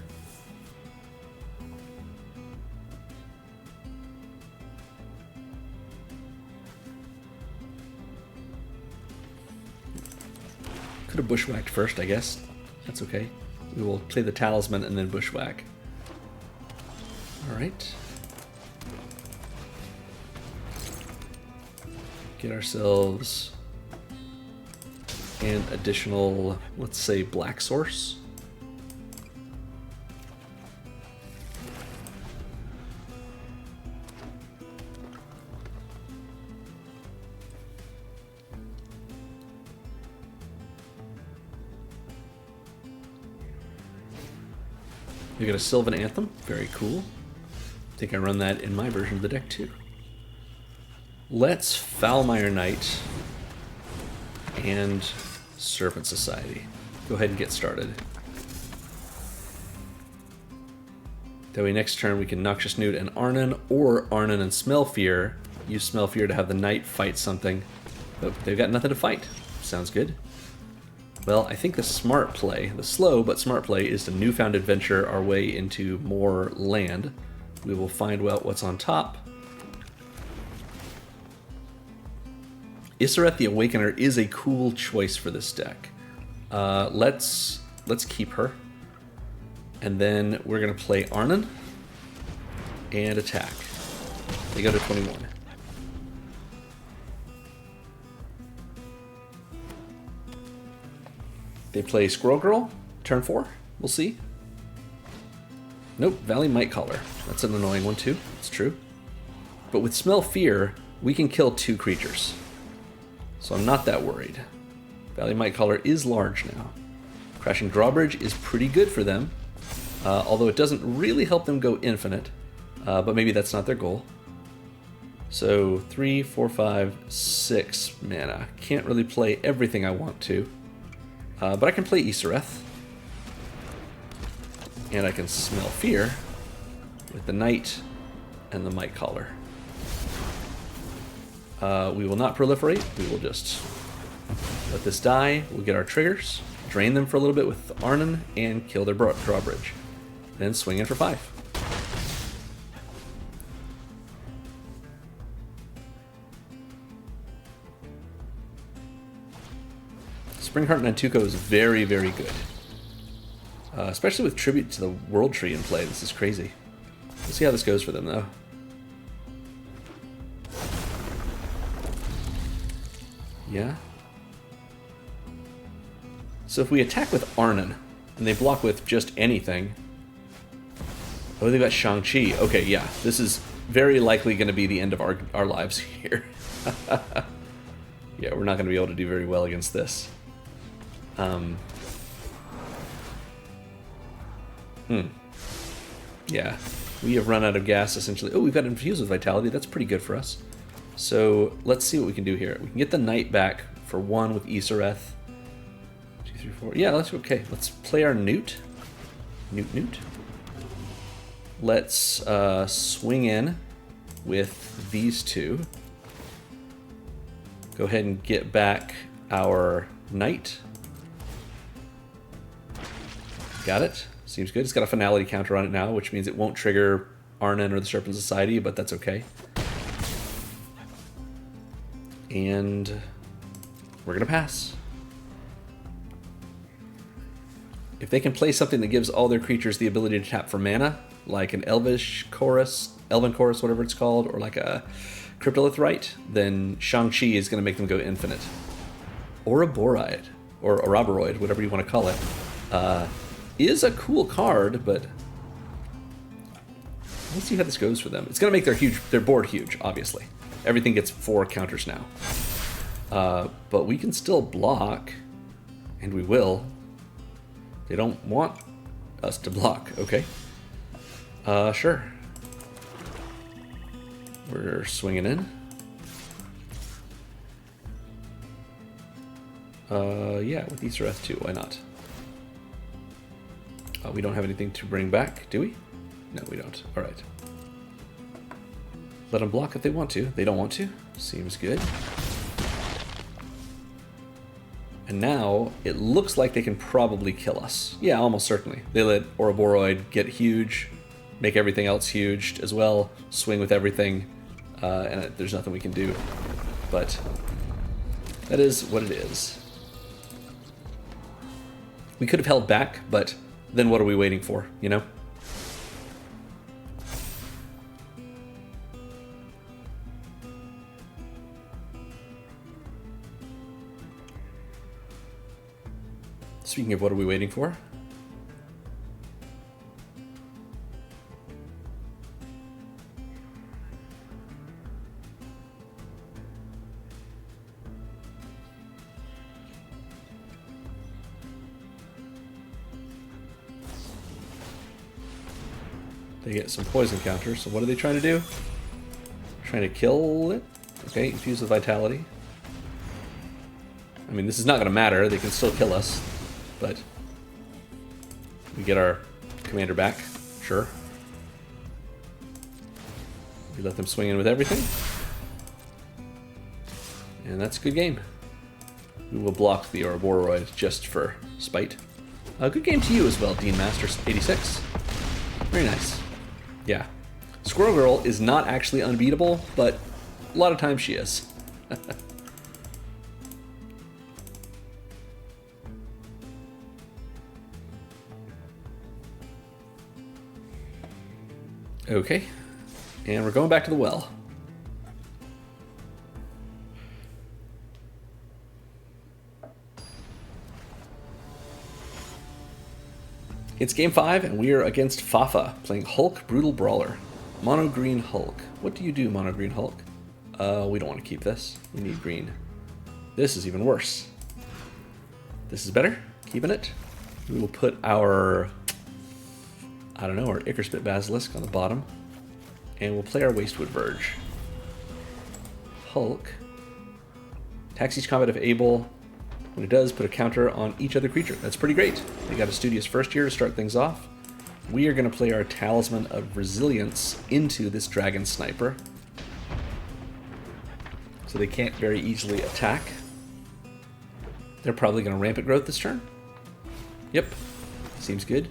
Could have bushwhacked first, I guess. That's okay. We will play the Talisman and then bushwhack. Alright. Get ourselves an additional, let's say, black source. We got a Sylvan Anthem, very cool. I think I run that in my version of the deck too. Let's Foulmire Knight and Serpent Society. Go ahead and get started. That way next turn we can Noxious Newt and Arnon, or Arnon and Smell Fear. Use Smell Fear to have the Knight fight something, but they've got nothing to fight. Sounds good. Well, I think the smart play, the slow but smart play, is to Newfound Adventure our way into more land. We will find out what's on top. Issereth the Awakener is a cool choice for this deck. Let's keep her. And then we're going to play Arnon and attack. They go to 21. They play Squirrel Girl, turn 4. We'll see. Nope, Valley Might Caller. That's an annoying one too, it's true. But with Smell Fear, we can kill 2 creatures. So I'm not that worried. Valley Might Caller is large now. Crashing Drawbridge is pretty good for them, although it doesn't really help them go infinite, but maybe that's not their goal. So 3, 4, 5, 6 mana. Can't really play everything I want to. But I can play Issereth. And I can Smell Fear with the Knight and the Might Caller. We will not proliferate. We will just let this die. We'll get our triggers, drain them for a little bit with Arnon, and kill their drawbridge. Then swing in for 5. Springheart Nantuko is very, very good. Especially with Tribute to the World Tree in play. This is crazy. We'll see how this goes for them, though. Yeah. So if we attack with Arnon, and they block with just anything... Oh, they've got Shang-Chi. Okay, yeah. This is very likely going to be the end of our lives here. Yeah, we're not going to be able to do very well against this. Yeah, we have run out of gas, essentially. Oh, we've got Infused with Vitality. That's pretty good for us. So let's see what we can do here. We can get the Knight back for 1 with Issereth. 2, 3, 4. Yeah, that's okay. Let's play our Newt. Newt. Let's swing in with these 2. Go ahead and get back our Knight. Got it. Seems good. It's got a finality counter on it now, which means it won't trigger Arnon or the Serpent Society, but that's okay. And we're going to pass. If they can play something that gives all their creatures the ability to tap for mana, like an Elven Chorus, whatever it's called, or like a Cryptolith Rite, then Shang-Chi is going to make them go infinite. Or a Boride, or a Roboroid, whatever you want to call it. Is a cool card, but let's see how this goes for them. It's going to make their board huge, obviously. Everything gets 4 counters now. But we can still block, and we will. They don't want us to block, okay? Sure. We're swinging in. Yeah, with Issereth too, why not? We don't have anything to bring back, do we? No, we don't. All right. Let them block if they want to. They don't want to. Seems good. And now it looks like they can probably kill us. Yeah, almost certainly. They let Ouroboros get huge, make everything else huge as well, swing with everything, and there's nothing we can do. But that is what it is. We could have held back, but then what are we waiting for, you know? Speaking of what are we waiting for? They get some poison counters. So what are they trying to do? Trying to kill it? Okay, infuse with vitality. I mean, this is not going to matter. They can still kill us. But we get our commander back. Sure. We let them swing in with everything. And that's a good game. We will block the Ouroboros just for spite. A good game to you as well, Dean Master 86. Very nice. Yeah. Squirrel Girl is not actually unbeatable, but a lot of times she is. Okay. And we're going back to the well. It's game 5, and we are against Fafa, playing Hulk Brutal Brawler. Mono Green Hulk. What do you do, Mono Green Hulk? We don't want to keep this. We need green. This is even worse. This is better. Keeping it. We will put our, I don't know, our Ickerspit Basilisk on the bottom. And we'll play our Wastewood Verge. Hulk. Tax each combat if able. When it does, put a counter on each other creature. That's pretty great. We got a studious first year to start things off. We are going to play our Talisman of Resilience into this Dragon Sniper. So they can't very easily attack. They're probably going to Rampant Growth this turn. Yep. Seems good.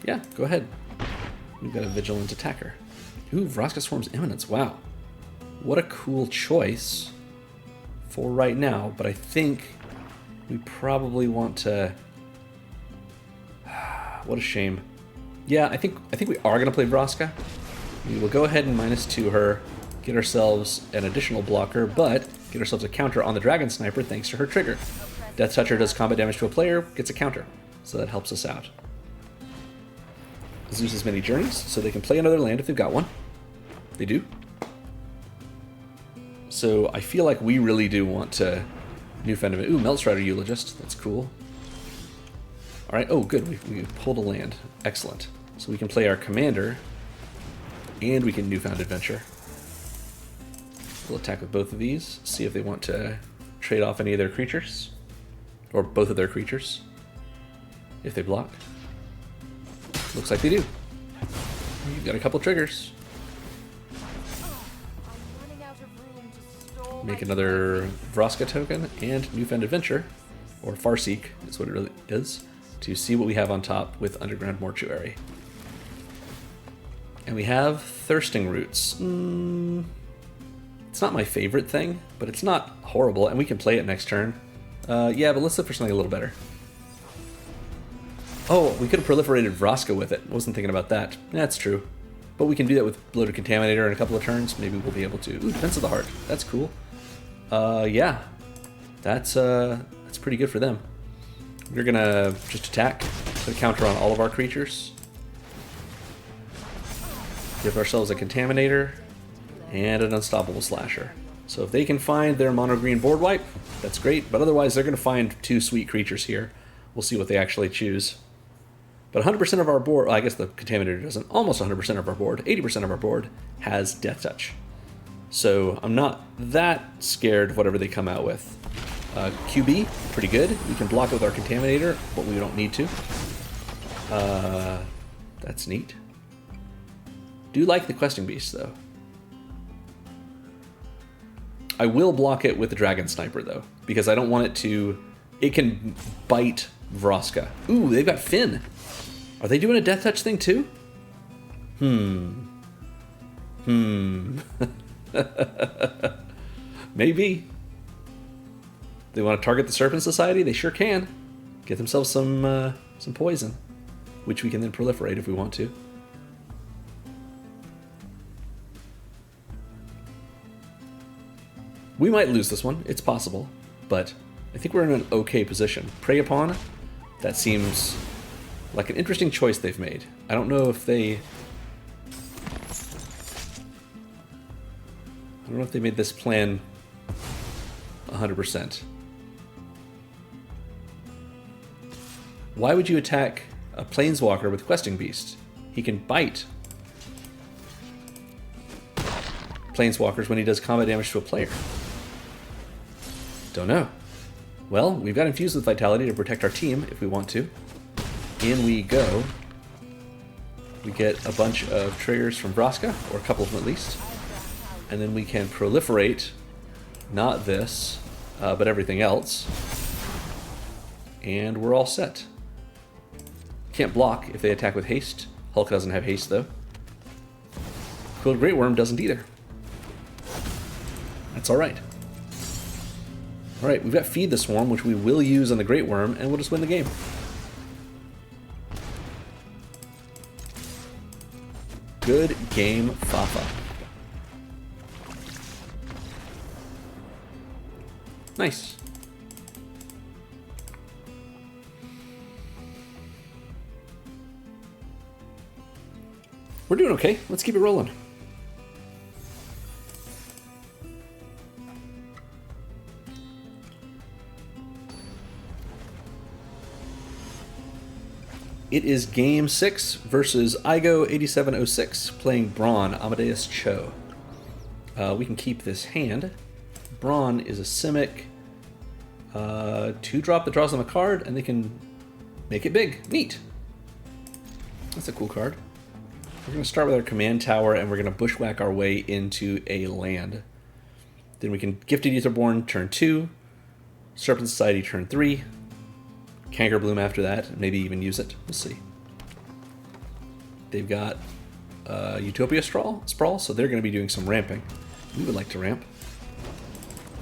Yeah, go ahead. We've got a Vigilant Attacker. Ooh, Vraska Swarm's Eminence. Wow. What a cool choice for right now, but I think we probably want to... What a shame. Yeah, I think we are going to play Vraska. We will go ahead and -2 her, get ourselves an additional blocker, but get ourselves a counter on the Dragon Sniper thanks to her trigger. Death Toucher does combat damage to a player, gets a counter, so that helps us out. Zeus's Many Journeys, so they can play another land if they've got one. They do. So I feel like we really do want to Newfound Event. Ooh, Meltstrider Eulogist. That's cool. Alright, oh good, we pulled a land. Excellent. So we can play our commander, and we can Newfound Adventure. We'll attack with both of these, see if they want to trade off any of their creatures. Or both of their creatures. If they block. Looks like they do. You've got a couple triggers. Make another Vraska token and Newfound Adventure, or Farseek is what it really is, to see what we have on top with Underground Mortuary. And we have Thirsting Roots. It's not my favorite thing, but it's not horrible, and we can play it next turn. Yeah, but let's look for something a little better. Oh, we could have proliferated Vraska with it. Wasn't thinking about that. That's true. But we can do that with Bloated Contaminator in a couple of turns. Maybe we'll be able to. Ooh, Defense of the Heart. That's cool. Yeah. That's pretty good for them. We're gonna just attack. Put a counter on all of our creatures. Give ourselves a Contaminator and an Unstoppable Slasher. So if they can find their mono green board wipe, that's great. But otherwise, they're gonna find two sweet creatures here. We'll see what they actually choose. But 100% of our board, well, I guess the Contaminator doesn't, almost 100% of our board, 80% of our board has Death Touch. So I'm not that scared of whatever they come out with. QB, pretty good. We can block it with our Contaminator, but we don't need to. That's neat. Do like the Questing Beast, though. I will block it with the Dragon Sniper, though, because I don't want it to... It can bite Vraska. Ooh, they've got Finn. Are they doing a Death Touch thing, too? Maybe. They want to target the Serpent Society? They sure can. Get themselves some poison, which we can then proliferate if we want to. We might lose this one. It's possible, but I think we're in an okay position. Prey Upon, that seems like an interesting choice they've made. I don't know if they... I don't know if they made this plan 100%. Why would you attack a Planeswalker with Questing Beast? He can bite Planeswalkers when he does combat damage to a player. Don't know. Well, we've got Infused with Vitality to protect our team if we want to. In we go. We get a bunch of triggers from Vraska, or a couple of them at least. And then we can proliferate, not this, but everything else. And we're all set. Can't block if they attack with haste. Hulk doesn't have haste, though. Quilled Great Worm doesn't either. That's alright. Alright, we've got Feed the Swarm, which we will use on the Great Worm, and we'll just win the game. Good game, Fafa. Nice. We're doing okay. Let's keep it rolling. It is Game 6 versus Igo8706 playing Brawn, Amadeus Cho. We can keep this hand. Brawn is a Simic. 2-drop that draws them a card, and they can make it big. Neat. That's a cool card. We're going to start with our command tower, and we're going to bushwhack our way into a land. Then we can Gifted Aetherborn turn 2, Serpent Society turn 3, Canker Bloom after that, maybe even use it. We'll see. They've got Utopia Sprawl, so they're going to be doing some ramping. We would like to ramp.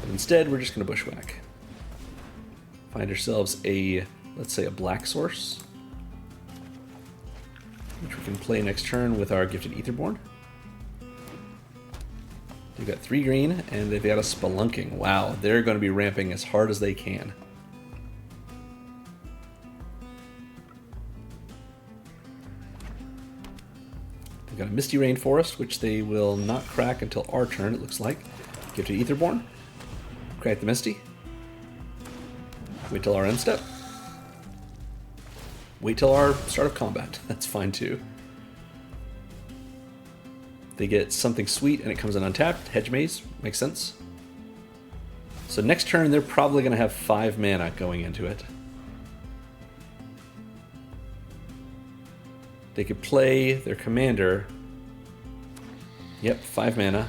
But instead, we're just going to bushwhack. Find ourselves a, let's say, a black source, which we can play next turn with our Gifted Aetherborn. They've got 3 green, and they've got a Spelunking. Wow, they're going to be ramping as hard as they can. They've got a Misty Rainforest, which they will not crack until our turn, it looks like. Gifted Aetherborn. Crack the Misty. Wait till our end step. Wait till our start of combat. That's fine too. They get something sweet and it comes in untapped. Hedge Maze. Makes sense. So next turn they're probably going to have 5 mana going into it. They could play their commander. Yep, 5 mana.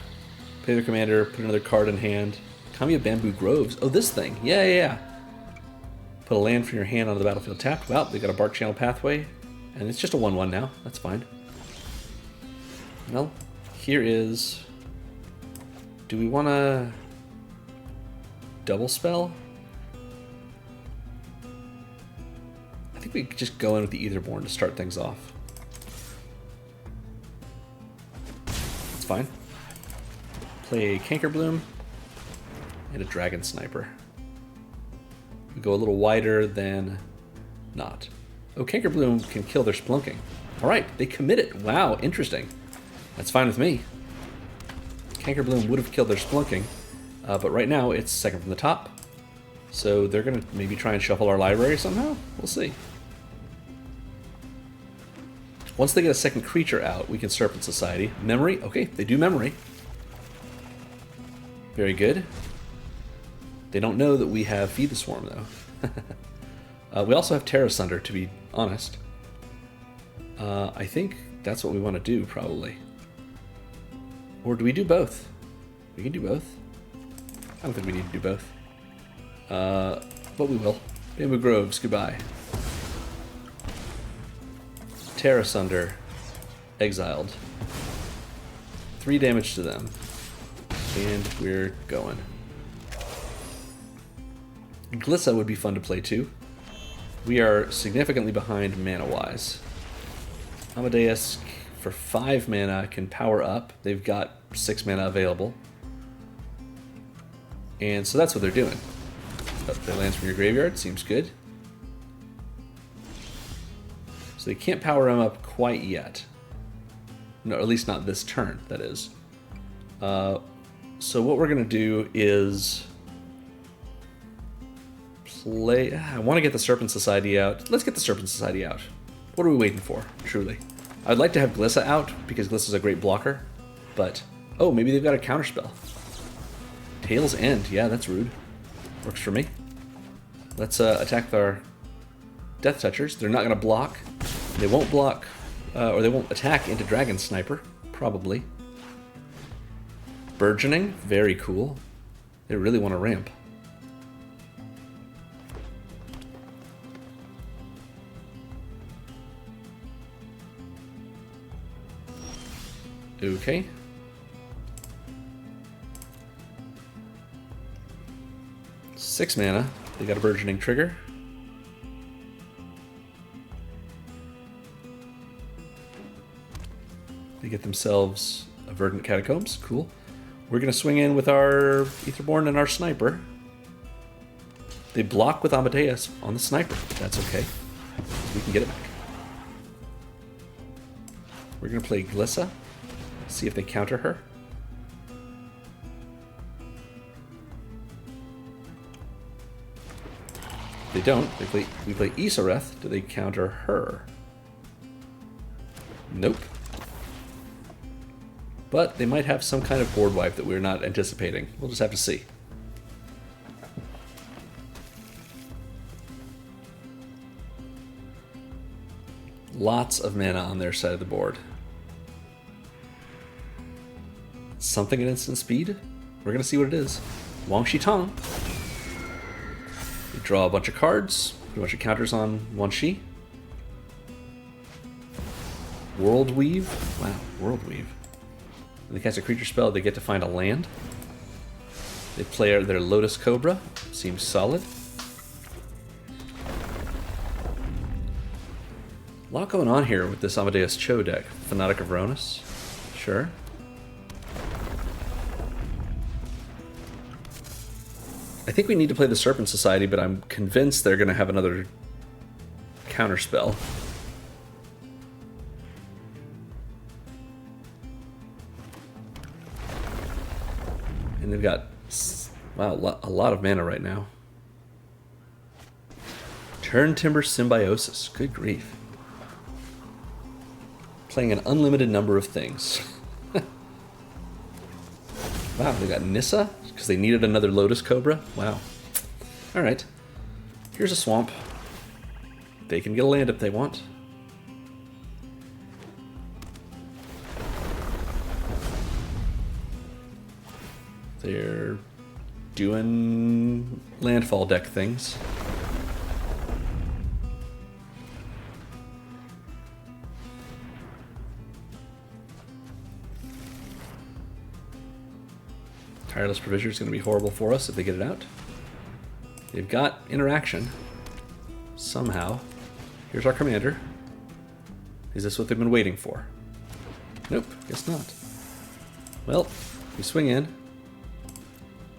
Play their commander, put another card in hand. Kamiya Bamboo Groves. Oh, this thing. Yeah. Put a land from your hand onto the battlefield tapped. Well, they got a Bark Channel Pathway, and it's just a 1/1 now. That's fine. Well, here is... Do we want to double spell? I think we could just go in with the Aetherborn to start things off. That's fine. Play a Canker Bloom and a Dragon Sniper. We go a little wider than not. Oh, Canker Bloom can kill their Spelunking. Alright, they commit it. Wow, interesting. That's fine with me. Canker Bloom would have killed their Spelunking, but right now it's second from the top. So they're going to maybe try and shuffle our library somehow? We'll see. Once they get a second creature out, we can Serpent Society. Memory? Okay, they do Memory. Very good. They don't know that we have Feed the Swarm, though. We also have Terra Sunder, to be honest. I think that's what we want to do, probably. Or do we do both? We can do both. I don't think we need to do both. But we will. Bamboo Groves, goodbye. Terra Sunder, exiled. 3 damage to them. And we're going. Glissa would be fun to play too. We are significantly behind mana-wise. Amadeus, for 5 mana, can power up. They've got 6 mana available. And so that's what they're doing. They lands from your graveyard, seems good. So they can't power him up quite yet. No, at least not this turn, that is. So what we're going to do is play... I want to get the Serpent Society out. Let's get the Serpent Society out. What are we waiting for, truly? I'd like to have Glissa out, because Glissa's a great blocker. But, oh, maybe they've got a counterspell. Tail's End, yeah, that's rude. Works for me. Let's attack our Death Touchers. They're not going to block. They won't block, or they won't attack into Dragon Sniper, probably. Burgeoning, very cool. They really want to ramp. Okay. Six mana. They got a Burgeoning trigger. They get themselves a Verdant Catacombs. Cool. We're going to swing in with our Aetherborn and our Sniper. They block with Amadeus on the Sniper. That's okay. We can get it back. We're going to play Glissa. See if they counter her. They don't. We play Isareth. Do they counter her? Nope. But they might have some kind of board wipe that we're not anticipating. We'll just have to see. Lots of mana on their side of the board. Something at instant speed? We're going to see what it is. Wang Shi Tong. We draw a bunch of cards, put a bunch of counters on Wan Shi. World Weave. Wow, World Weave. When they cast a creature spell, they get to find a land. They play their Lotus Cobra. Seems solid. A lot going on here with this Amadeus Cho deck. Fanatic of Ronus. Sure. I think we need to play the Serpent Society, but I'm convinced they're going to have another counterspell. And they've got, wow, a lot of mana right now. Turn Timber Symbiosis. Good grief. Playing an unlimited number of things. Wow, they got Nissa because they needed another Lotus Cobra. Wow. All right. Here's a swamp. They can get a land if they want. They're doing landfall deck things. Tireless Provision is going to be horrible for us if they get it out. They've got interaction. Somehow. Here's our commander. Is this what they've been waiting for? Nope, guess not. Well, we swing in.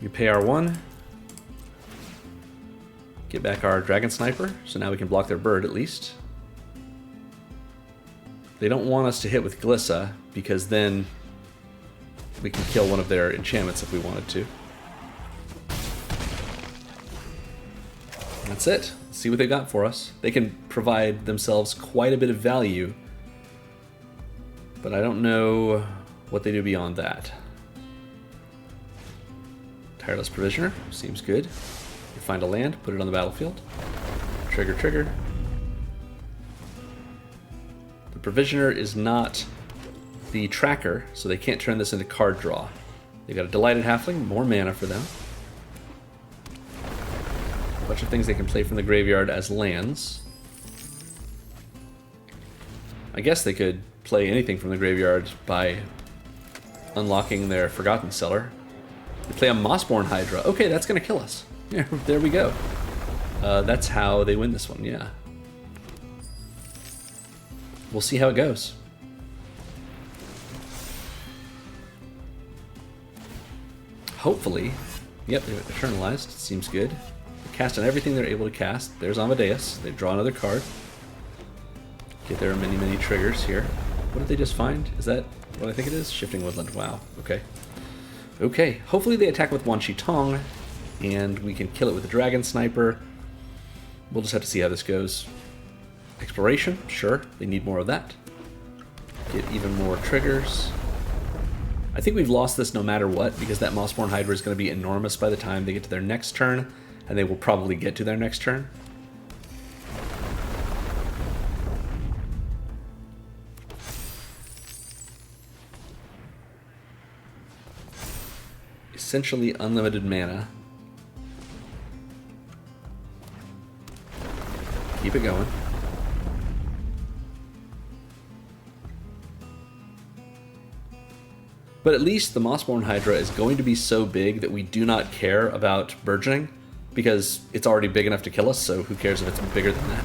We pay our 1. Get back our Dragon Sniper, so now we can block their bird at least. They don't want us to hit with Glissa, because then we can kill one of their enchantments if we wanted to. That's it. Let's see what they got for us. They can provide themselves quite a bit of value, but I don't know what they do beyond that. Tireless Provisioner. Seems good. You find a land, put it on the battlefield. Trigger, trigger. The Provisioner is not the tracker, so they can't turn this into card draw. They got a Delighted Halfling, more mana for them. A bunch of things they can play from the graveyard as lands. I guess they could play anything from the graveyard by unlocking their Forgotten Cellar. They play a Mossborn Hydra. Okay, that's going to kill us. Yeah, there we go. That's how they win this one, yeah. We'll see how it goes. Hopefully. Yep, they're eternalized. Seems good. They cast on everything they're able to cast. There's Amadeus. They draw another card. Okay, there are many, many triggers here. What did they just find? Is that what I think it is? Shifting Woodland. Wow. Okay. Okay. Hopefully they attack with Wan Shi Tong, and we can kill it with a Dragon Sniper. We'll just have to see how this goes. Exploration. Sure. They need more of that. Get even more triggers. I think we've lost this no matter what, because that Mossborn Hydra is going to be enormous by the time they get to their next turn, and they will probably get to their next turn. Essentially unlimited mana. Keep it going. But at least the Mossborn Hydra is going to be so big that we do not care about burgeoning, because it's already big enough to kill us, so who cares if it's bigger than that.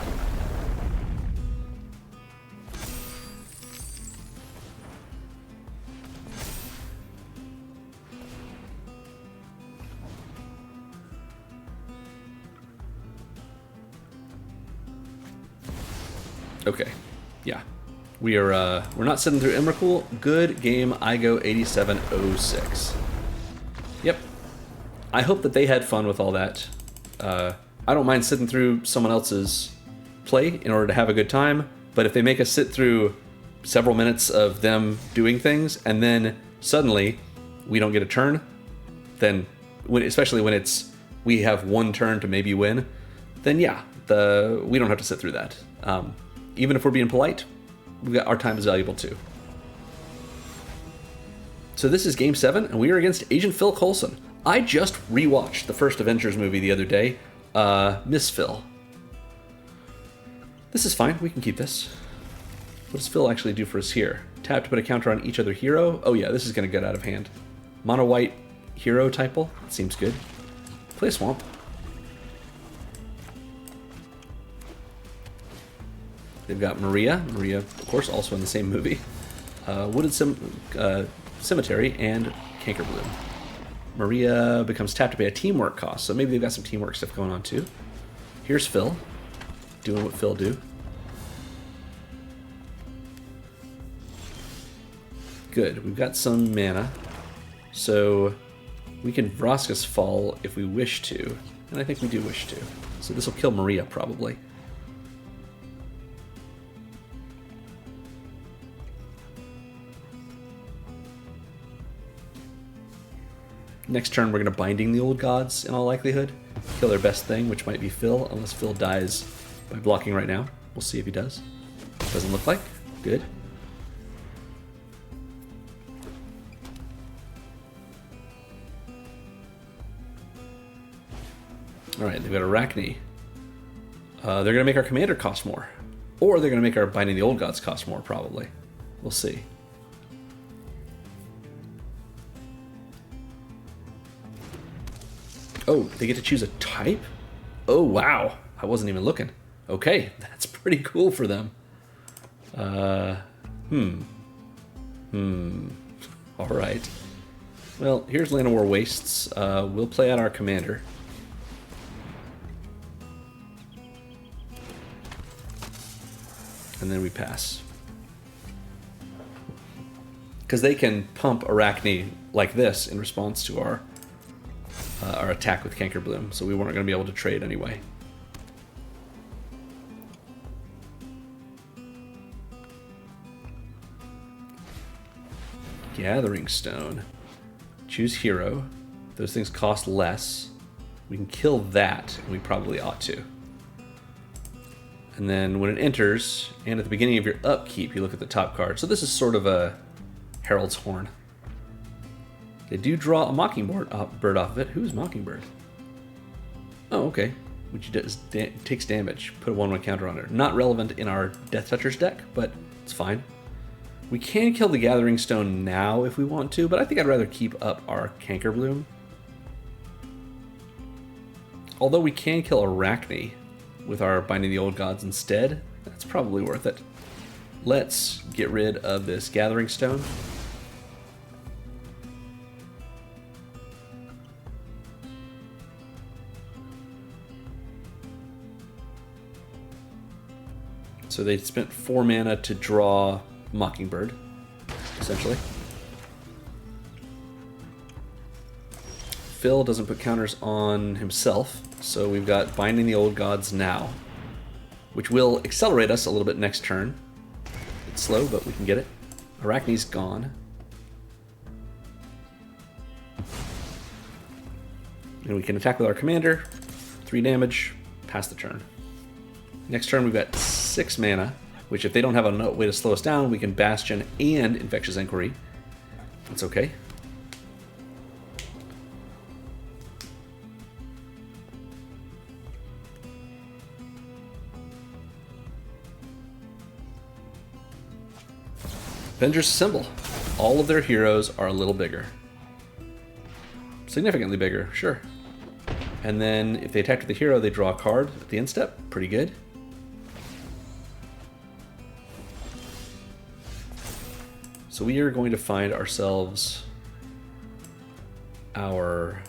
Okay, yeah. We're not sitting through Emrakul. Good game. I go 8706. Yep. I hope that they had fun with all that. I don't mind sitting through someone else's play in order to have a good time, but if they make us sit through several minutes of them doing things and then suddenly we don't get a turn, then especially when we have one turn to maybe win, then yeah, we don't have to sit through that. Even if we're being polite, our time is valuable too. So this is Game 7, and we are against Agent Phil Coulson. I just rewatched the first Avengers movie the other day. Miss Phil. This is fine, we can keep this. What does Phil actually do for us here? Tap to put a counter on each other hero. Oh yeah, this is going to get out of hand. Mono white hero typal. Seems good. Play a swamp. They've got Maria. Maria, of course, also in the same movie. Wooded Cemetery and Cankerbloom. Maria becomes tapped to pay a teamwork cost, so maybe they've got some teamwork stuff going on too. Here's Phil, doing what Phil do. Good, we've got some mana, so we can Vraska's Fall if we wish to, and I think we do wish to. So this will kill Maria, probably. Next turn, we're going to Binding the Old Gods, in all likelihood. Kill their best thing, which might be Phil, unless Phil dies by blocking right now. We'll see if he does. Doesn't look like. Good. Alright, they've got Arachne. They're going to make our commander cost more. Or they're going to make our Binding the Old Gods cost more, probably. We'll see. Oh, they get to choose a type? Oh, wow. I wasn't even looking. Okay, that's pretty cool for them. All right. Well, here's Llanowar Wastes. We'll play out our commander. And then we pass. Because they can pump Arachne like this in response to our attack with Cankerbloom, so we weren't going to be able to trade anyway. Gathering Stone. Choose hero. Those things cost less. We can kill that, and we probably ought to. And then when it enters, and at the beginning of your upkeep, you look at the top card. So this is sort of a Herald's Horn. They do draw a Mockingbird bird off of it. Who's Mockingbird? Oh, okay. Which takes damage. Put a 1/1 counter on it. Not relevant in our Death Touchers deck, but it's fine. We can kill the Gathering Stone now if we want to, but I think I'd rather keep up our Cankerbloom. Although we can kill Arachne with our Binding the Old Gods instead, that's probably worth it. Let's get rid of this Gathering Stone. So they spent 4 mana to draw Mockingbird, essentially. Phil doesn't put counters on himself, so we've got Binding the Old Gods now, which will accelerate us a little bit next turn. It's slow, but we can get it. Arachne's gone. And we can attack with our commander, 3 damage, pass the turn. Next turn we've got 6 mana, which if they don't have a way to slow us down, we can Bastion and Infectious Inquiry. That's okay. Avengers Assemble. All of their heroes are a little bigger. Significantly bigger, sure. And then if they attack with the hero, they draw a card at the end step. Pretty good. So we are going to find ourselves our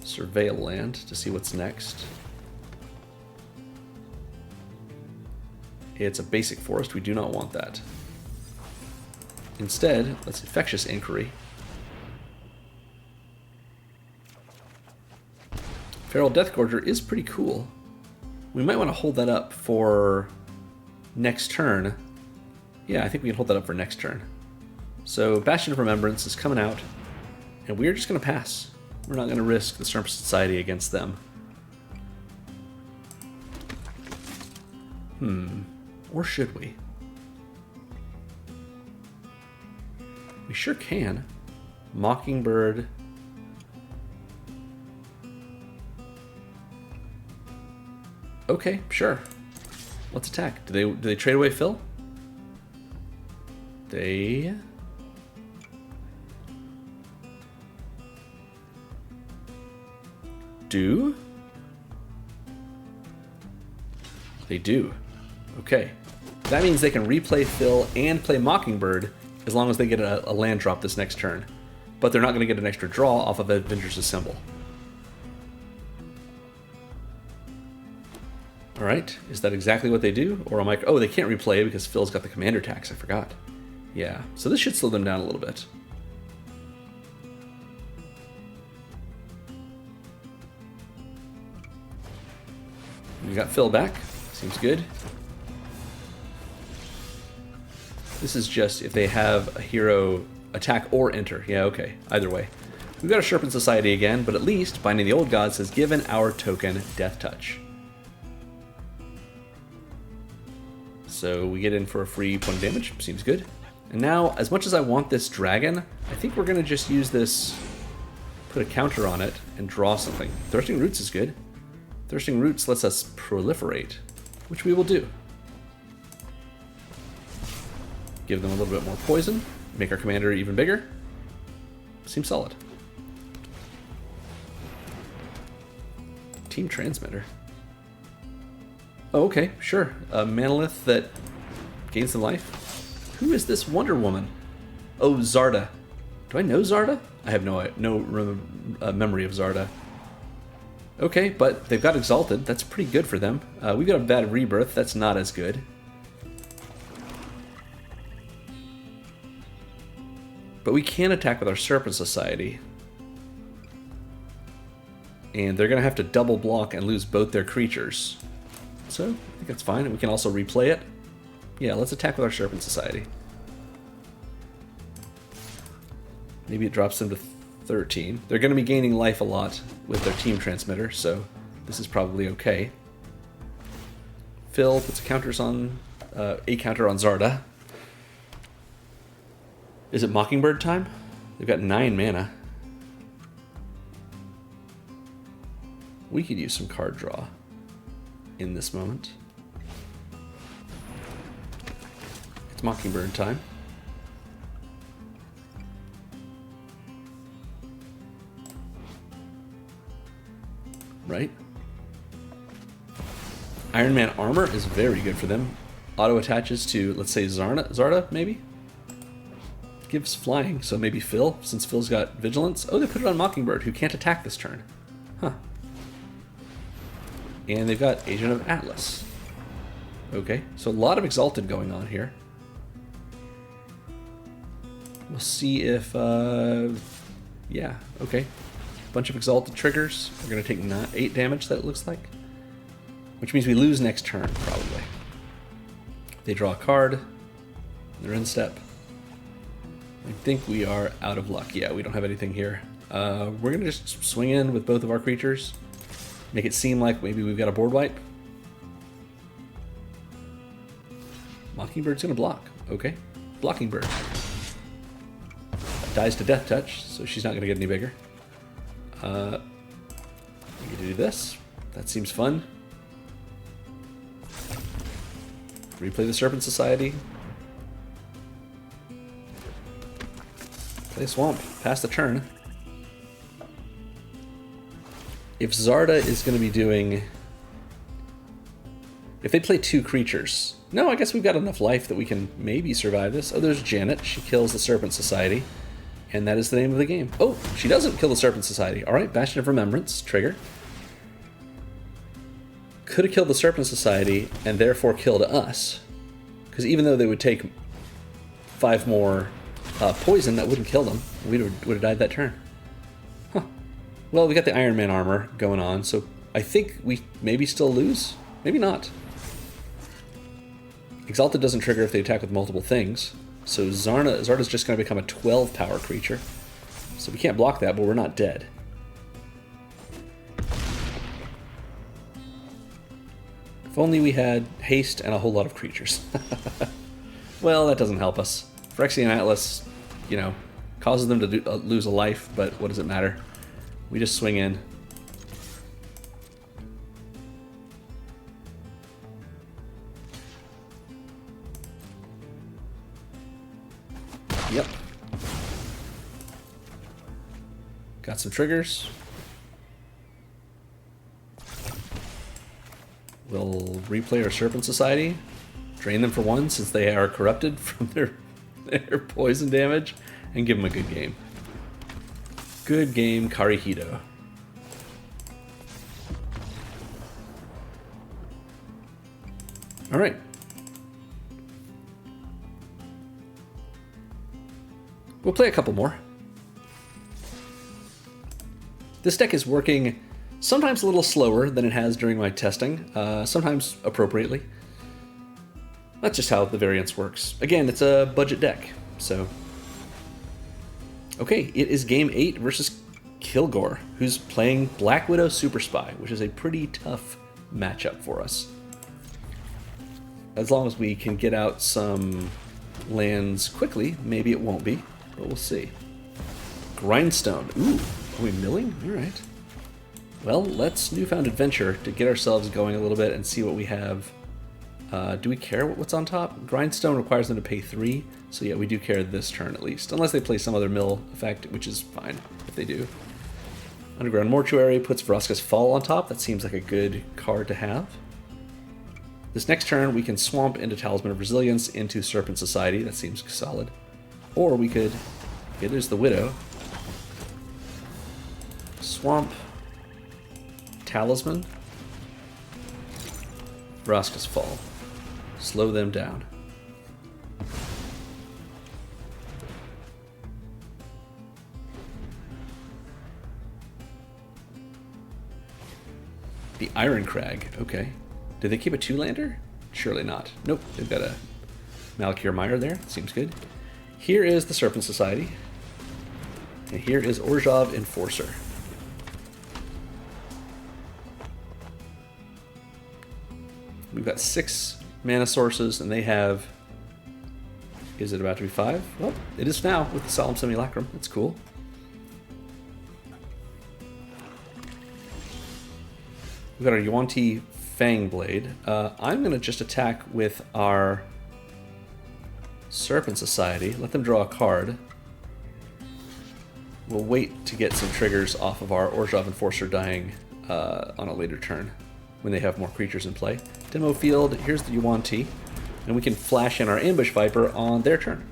Surveil land to see what's next. It's a basic forest. We do not want that. Instead, let's Infectious Inquiry. Feral Deathgorger is pretty cool. We might want to hold that up for next turn. Yeah, I think we can hold that up for next turn. So Bastion of Remembrance is coming out, and we're just going to pass. We're not going to risk the Serpent Society against them. Or should we? We sure can. Mockingbird. Okay, sure. Let's attack. Do they trade away Phil? They do? They do. Okay. That means they can replay Phil and play Mockingbird as long as they get a land drop this next turn. But they're not going to get an extra draw off of Avengers Assemble. Alright, is that exactly what they do? Or am I... Oh, they can't replay because Phil's got the commander tax, I forgot. Yeah, so this should slow them down a little bit. We got Phil back. Seems good. This is just if they have a hero attack or enter. Yeah, okay. Either way. We've got a Serpent Society again, but at least Binding the Old Gods has given our token Death Touch. So we get in for a free point of damage. Seems good. And now, as much as I want this dragon, I think we're going to just use this, put a counter on it, and draw something. Thirsting Roots is good. Thirsting Roots lets us proliferate, which we will do. Give them a little bit more poison, make our commander even bigger. Seems solid. Team Transmitter. Oh, okay, sure. A Manolith that gains some life. Who is this Wonder Woman? Oh, Zarda. Do I know Zarda? I have no memory of Zarda. Okay, but they've got Exalted. That's pretty good for them. We've got a bad Rebirth. That's not as good. But we can attack with our Serpent Society. And they're going to have to double block and lose both their creatures. So, I think that's fine. And we can also replay it. Yeah, let's attack with our Serpent Society. Maybe it drops them to 13. They're going to be gaining life a lot with their team transmitter, so this is probably okay. Phil puts a counter on Zarda. Is it Mockingbird time? They've got 9 mana. We could use some card draw in this moment. It's Mockingbird time. Right? Iron Man armor is very good for them. Auto attaches to, let's say, Zarda, maybe? Gives flying, so maybe Phil, since Phil's got vigilance. Oh, they put it on Mockingbird, who can't attack this turn. Huh. And they've got Agent of Atlas. Okay, so a lot of Exalted going on here. We'll see if, yeah, okay. Bunch of Exalted triggers. We're going to take 8 damage, that it looks like. Which means we lose next turn, probably. They draw a card. They're in step. I think we are out of luck. Yeah, we don't have anything here. We're going to just swing in with both of our creatures. Make it seem like maybe we've got a board wipe. Mockingbird's going to block. Okay. Blocking Bird. Dies to Death Touch, so she's not going to get any bigger. We get to do this. That seems fun. Replay the Serpent Society. Play Swamp. Pass the turn. If Zarda is going to be doing... If they play 2 creatures... No, I guess we've got enough life that we can maybe survive this. Oh, there's Janet. She kills the Serpent Society. And that is the name of the game. Oh, she doesn't kill the Serpent Society. All right, Bastion of Remembrance. Trigger. Could have killed the Serpent Society and therefore killed us. Because even though they would take 5 more poison, that wouldn't kill them. We would have died that turn. Huh. Well, we got the Iron Man armor going on, so I think we maybe still lose. Maybe not. Exalted doesn't trigger if they attack with multiple things. So Zarda's just going to become a 12 power creature. So we can't block that, but we're not dead. If only we had haste and a whole lot of creatures. Well, that doesn't help us. Phyrexian Atlas, you know, causes them to lose a life, but what does it matter? We just swing in. Yep. Got some triggers. We'll replay our Serpent Society. Drain them for 1 since they are corrupted from their poison damage. And give them a good game. Good game, Karihido. Alright. We'll play a couple more. This deck is working sometimes a little slower than it has during my testing, sometimes appropriately. That's just how the variance works. Again, it's a budget deck, so... Okay, it is game 8 versus Kilgore, who's playing Black Widow Super Spy, which is a pretty tough matchup for us. As long as we can get out some lands quickly, maybe it won't be, but we'll see. Grindstone. Ooh, are we milling? All right. Well, let's Newfound Adventure to get ourselves going a little bit and see what we have. Do we care what's on top? Grindstone requires them to pay 3, so yeah, we do care this turn at least. Unless they play some other mill effect, which is fine if they do. Underground Mortuary puts Vraska's Fall on top. That seems like a good card to have. This next turn, we can swamp into Talisman of Resilience into Serpent Society. That seems solid. Or we could... Okay, there's the Widow. Swamp. Talisman. Vraska's Fall. Slow them down. The Iron Crag, okay. Do they keep a 2-lander? Surely not. Nope, they've got a Malakir Mire there. Seems good. Here is the Serpent Society. And here is Orzhov Enforcer. We've got 6 mana sources, and they have... Is it about to be 5? Well, it is now with the Solemn Simulacrum. That's cool. We've got our Yuan-Ti Fang Blade. I'm going to just attack with our Serpent Society. Let them draw a card. We'll wait to get some triggers off of our Orzhov Enforcer dying on a later turn when they have more creatures in play. Demo field, here's the Yuan-Ti, and we can flash in our Ambush Viper on their turn.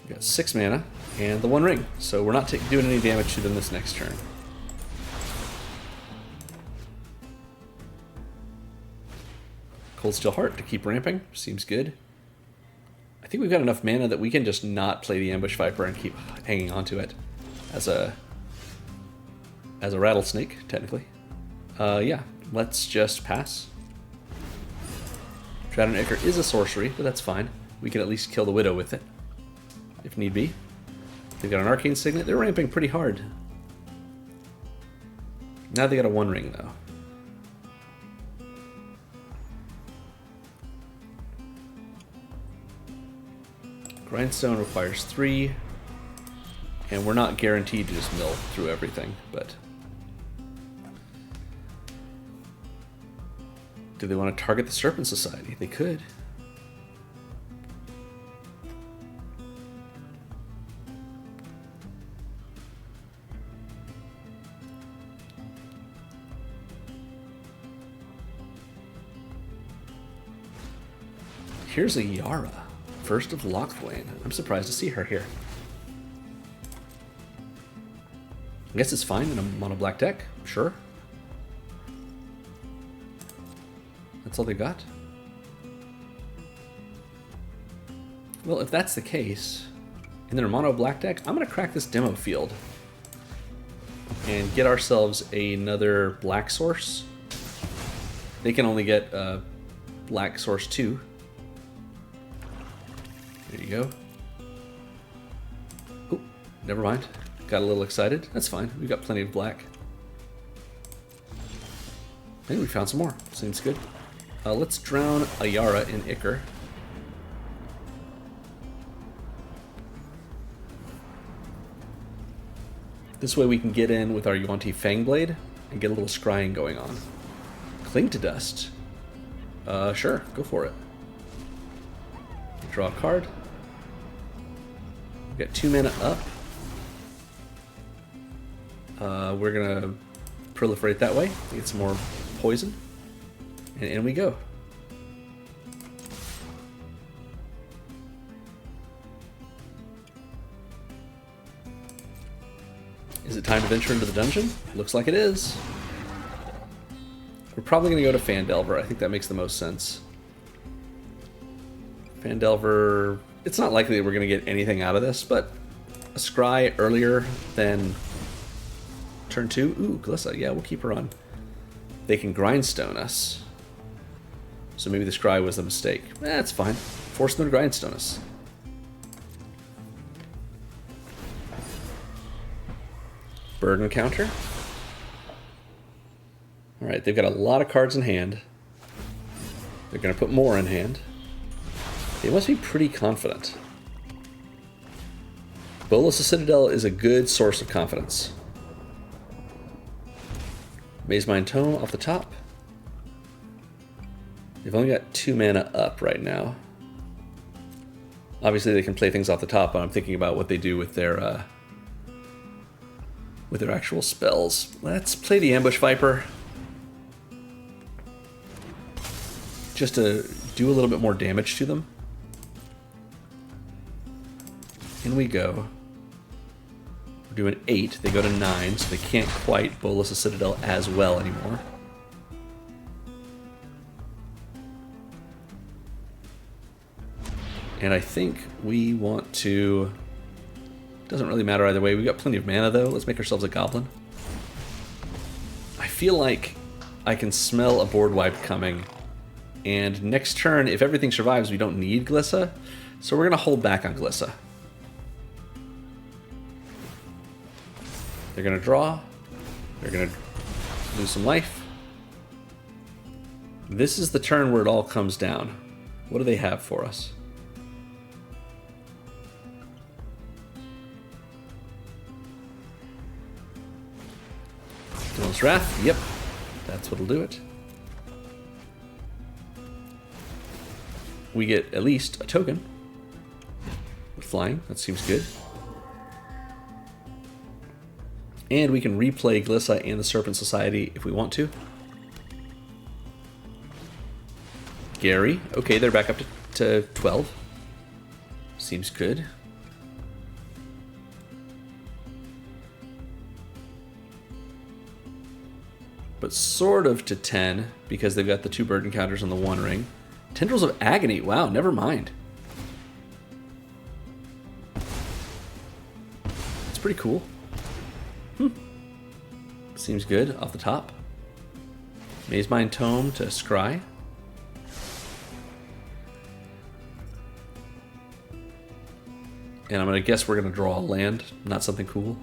We got 6 mana and the 1 ring, so we're not doing any damage to them this next turn. Cold Steel Heart to keep ramping, seems good. I think we've got enough mana that we can just not play the Ambush Viper and keep hanging on to it as a rattlesnake, technically. Yeah, let's just pass. Dragon Ichor is a sorcery, but that's fine. We can at least kill the Widow with it, if need be. They've got an Arcane Signet. They're ramping pretty hard. Now they got a 1 ring, though. Grindstone requires 3, and we're not guaranteed to just mill through everything, but... Do they want to target the Serpent Society? They could. Here's a Yara, first of Locthwain. I'm surprised to see her here. I guess it's fine in a mono black deck, sure. That's all they got? Well, if that's the case, in their mono black deck, I'm going to crack this demo field and get ourselves another black source. They can only get black source 2. There you go. Oh, never mind. Got a little excited. That's fine. We've got plenty of black. Maybe we found some more. Seems good. Let's drown a Yara in Ichor. This way we can get in with our Yuan-Ti Fangblade and get a little scrying going on. Cling to Dust. Sure, go for it. Draw a card. We've got 2 mana up. We're gonna proliferate that way, get some more poison, and in we go. Is it time to venture into the dungeon? Looks like it is. We're probably gonna go to Phandelver. I think that makes the most sense. Phandelver, it's not likely that we're going to get anything out of this, but a scry earlier than turn 2. Ooh, Glissa, yeah, we'll keep her on. They can grindstone us. So maybe the scry was a mistake. That's fine. Force them to grindstone us. Burden counter. Alright, they've got a lot of cards in hand. They're going to put more in hand. They must be pretty confident. Bolas of Citadel is a good source of confidence. Maze Mind Tome off the top. They've only got 2 mana up right now. Obviously they can play things off the top, but I'm thinking about what they do with their actual spells. Let's play the Ambush Viper. Just to do a little bit more damage to them. In we go. We're doing 8. They go to 9, so they can't quite Bolas of Citadel as well anymore. And I think we want to... Doesn't really matter either way. We've got plenty of mana, though. Let's make ourselves a goblin. I feel like I can smell a board wipe coming. And next turn, if everything survives, we don't need Glissa. So we're going to hold back on Glissa. They're going to draw. They're going to lose some life. This is the turn where it all comes down. What do they have for us? Dylan's Wrath. Yep. That's what'll do it. We get at least a token with flying. That seems good. And we can replay Glissa and the Serpent Society if we want to. Gary. Okay, they're back up to 12. Seems good. But sort of to 10 because they've got the 2 burden counters on the 1 ring. Tendrils of Agony. Wow, never mind. It's pretty cool. Seems good off the top. Maze Mind Tome to Scry. And I'm going to guess we're going to draw a land, not something cool.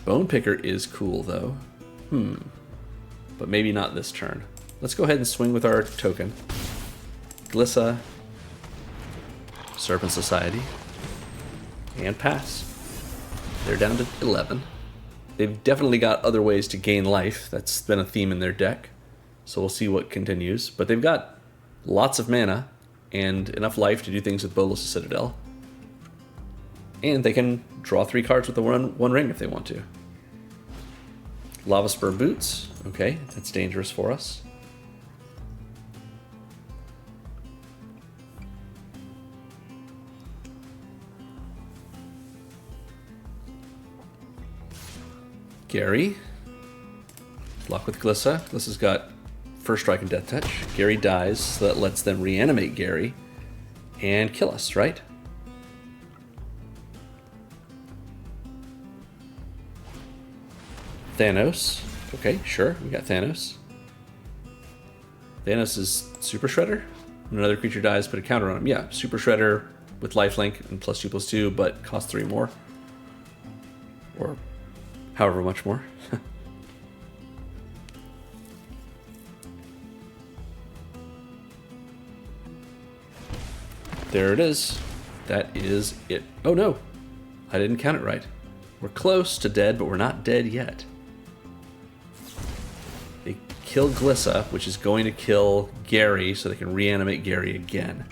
Bone Picker is cool, though. But maybe not this turn. Let's go ahead and swing with our token. Glissa. Serpent Society. And pass. They're down to 11. They've definitely got other ways to gain life. That's been a theme in their deck. So we'll see what continues. But they've got lots of mana and enough life to do things with Bolas' Citadel. And they can draw 3 cards with the one ring if they want to. Lava Spur Boots. Okay, that's dangerous for us. Gary. Block with Glissa. Glissa's got First Strike and Death Touch. Gary dies, so that lets them reanimate Gary and kill us, right? Thanos. Okay, sure, we got Thanos. Thanos is Super Shredder. When another creature dies, put a counter on him. Yeah, Super Shredder with lifelink and +2/+2, but costs 3 more. Or however much more. There it is. That is it. Oh no, I didn't count it right. We're close to dead, but we're not dead yet. They kill Glissa, which is going to kill Gary, so they can reanimate Gary again.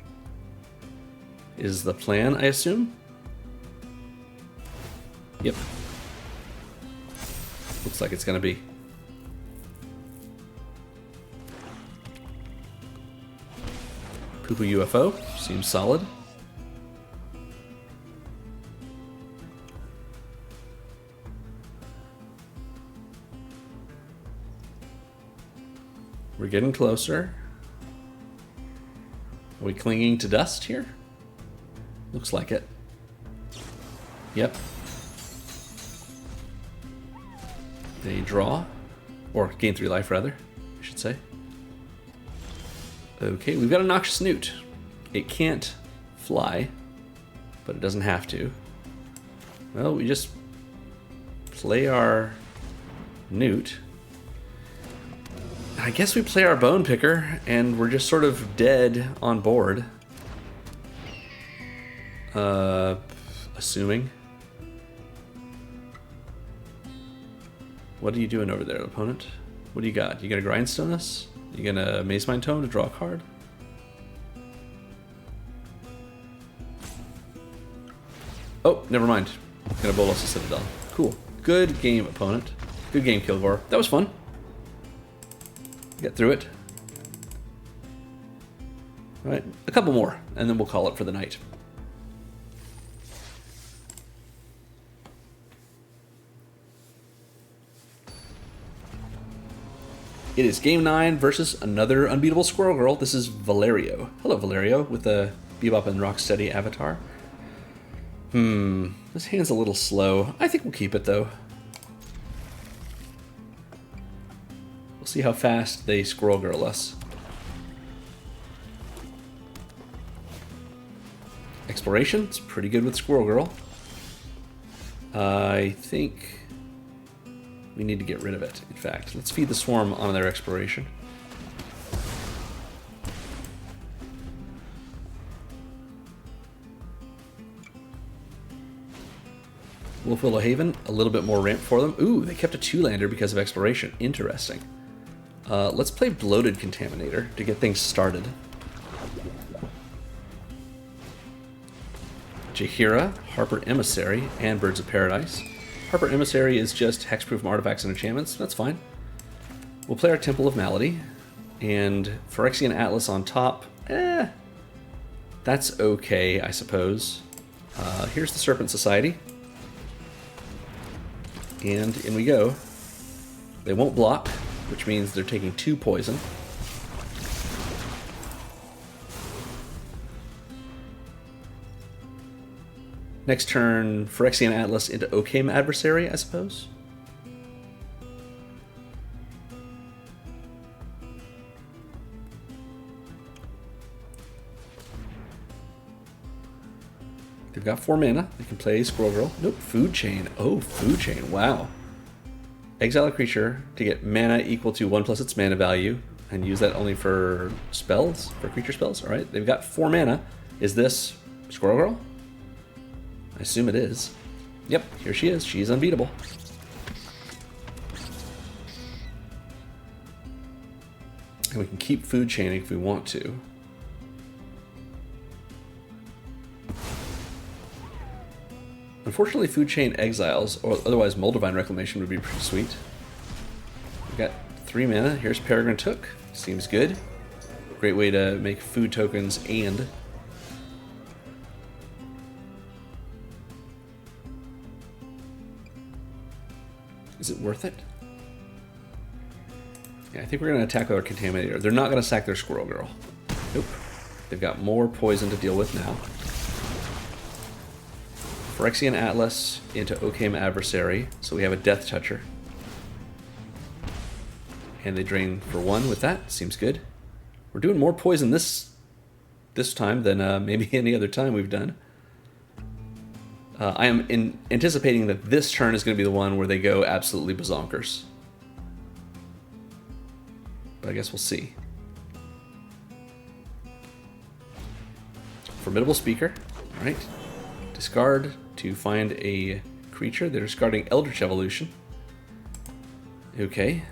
Is the plan, I assume? Yep. Looks like it's going to be. Poo-poo UFO. Seems solid. We're getting closer. Are we clinging to dust here? Looks like it. Yep. They draw. Or gain 3 life, rather, I should say. Okay, we've got a Noxious Newt. It can't fly, but it doesn't have to. Well, we just play our Newt. I guess we play our Bone Picker, and we're just sort of dead on board. Assuming. What are you doing over there, opponent? What do you got? You gonna Grindstone us? You gonna Maze Mind Tome to draw a card? Oh, never mind. Gonna Bolas the Citadel. Cool. Good game, opponent. Good game, Kilgore. That was fun. Get through it. Alright, a couple more, and then we'll call it for the night. It is game 9 versus another unbeatable Squirrel Girl. This is Valerio. Hello, Valerio, with the Bebop and Rocksteady avatar. This hand's a little slow. I think we'll keep it, though. We'll We'll see how fast they Squirrel Girl us. Exploration, it's pretty good with Squirrel Girl. I think we need to get rid of it, in fact. Let's feed the swarm on their exploration. Wolf Willow Haven, a little bit more ramp for them. Ooh, they kept a 2-lander because of exploration. Interesting. Let's play Bloated Contaminator to get things started. Jaheira, Harper Emissary, and Birds of Paradise. Harper Emissary is just hexproof from artifacts and enchantments. That's fine. We'll play our Temple of Malady. And Phyrexian Atlas on top. That's okay, I suppose. Here's the Serpent Society. And in we go. They won't block, which means they're taking 2 poison. Next turn, Phyrexian Atlas into Okame Adversary, I suppose. They've got 4 mana. They can play Squirrel Girl. Nope, Food Chain. Oh, Food Chain. Wow. Exile a creature to get mana equal to 1 plus its mana value, and use that only for spells, for creature spells. All right, they've got 4 mana. Is this Squirrel Girl? I assume it is. Yep, here she is. She's unbeatable. And we can keep food chaining if we want to. Unfortunately, food chain exiles, or otherwise Moldavine Reclamation would be pretty sweet. We've got 3 mana. Here's Peregrine Took. Seems good. Great way to make food tokens and... Is it worth it? Yeah, I think we're going to attack with our Contaminator. They're not going to sack their Squirrel Girl. Nope. They've got more poison to deal with now. Phyrexian Atlas into Okame Adversary, so we have a Death Toucher. And they drain for 1 with that. Seems good. We're doing more poison this time than maybe any other time we've done. I am anticipating that this turn is going to be the one where they go absolutely bazonkers. But I guess we'll see. Formidable Speaker. Alright. Discard to find a creature. They're discarding Eldritch Evolution. Okay.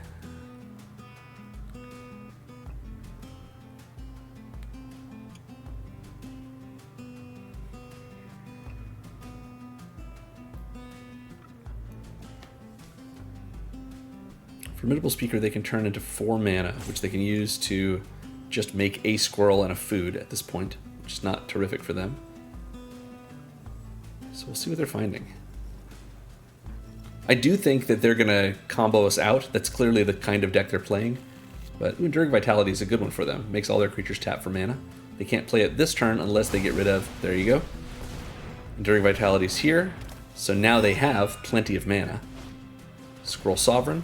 Formidable Speaker they can turn into 4 mana, which they can use to just make a squirrel and a food at this point, which is not terrific for them. So we'll see what they're finding. I do think that they're going to combo us out. That's clearly the kind of deck they're playing. But Enduring Vitality is a good one for them. Makes all their creatures tap for mana. They can't play it this turn unless they get rid of... There you go. Enduring Vitality's here. So now they have plenty of mana. Squirrel Sovereign.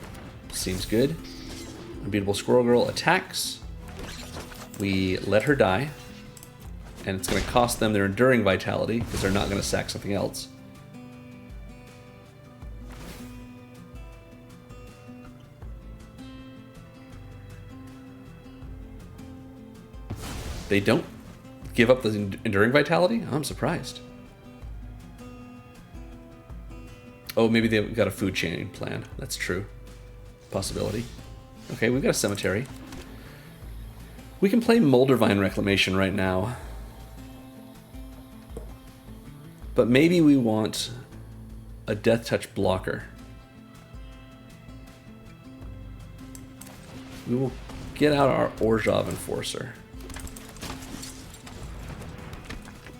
Seems good. Unbeatable Squirrel Girl attacks. We let her die. And it's going to cost them their Enduring Vitality, because they're not going to sack something else. They don't give up the Enduring Vitality? I'm surprised. Oh, maybe they've got a food chain plan. That's true. Possibility. Okay, we've got a cemetery. We can play Moldavine Reclamation right now. But maybe we want a Death Touch blocker. We will get out our Orzhov Enforcer.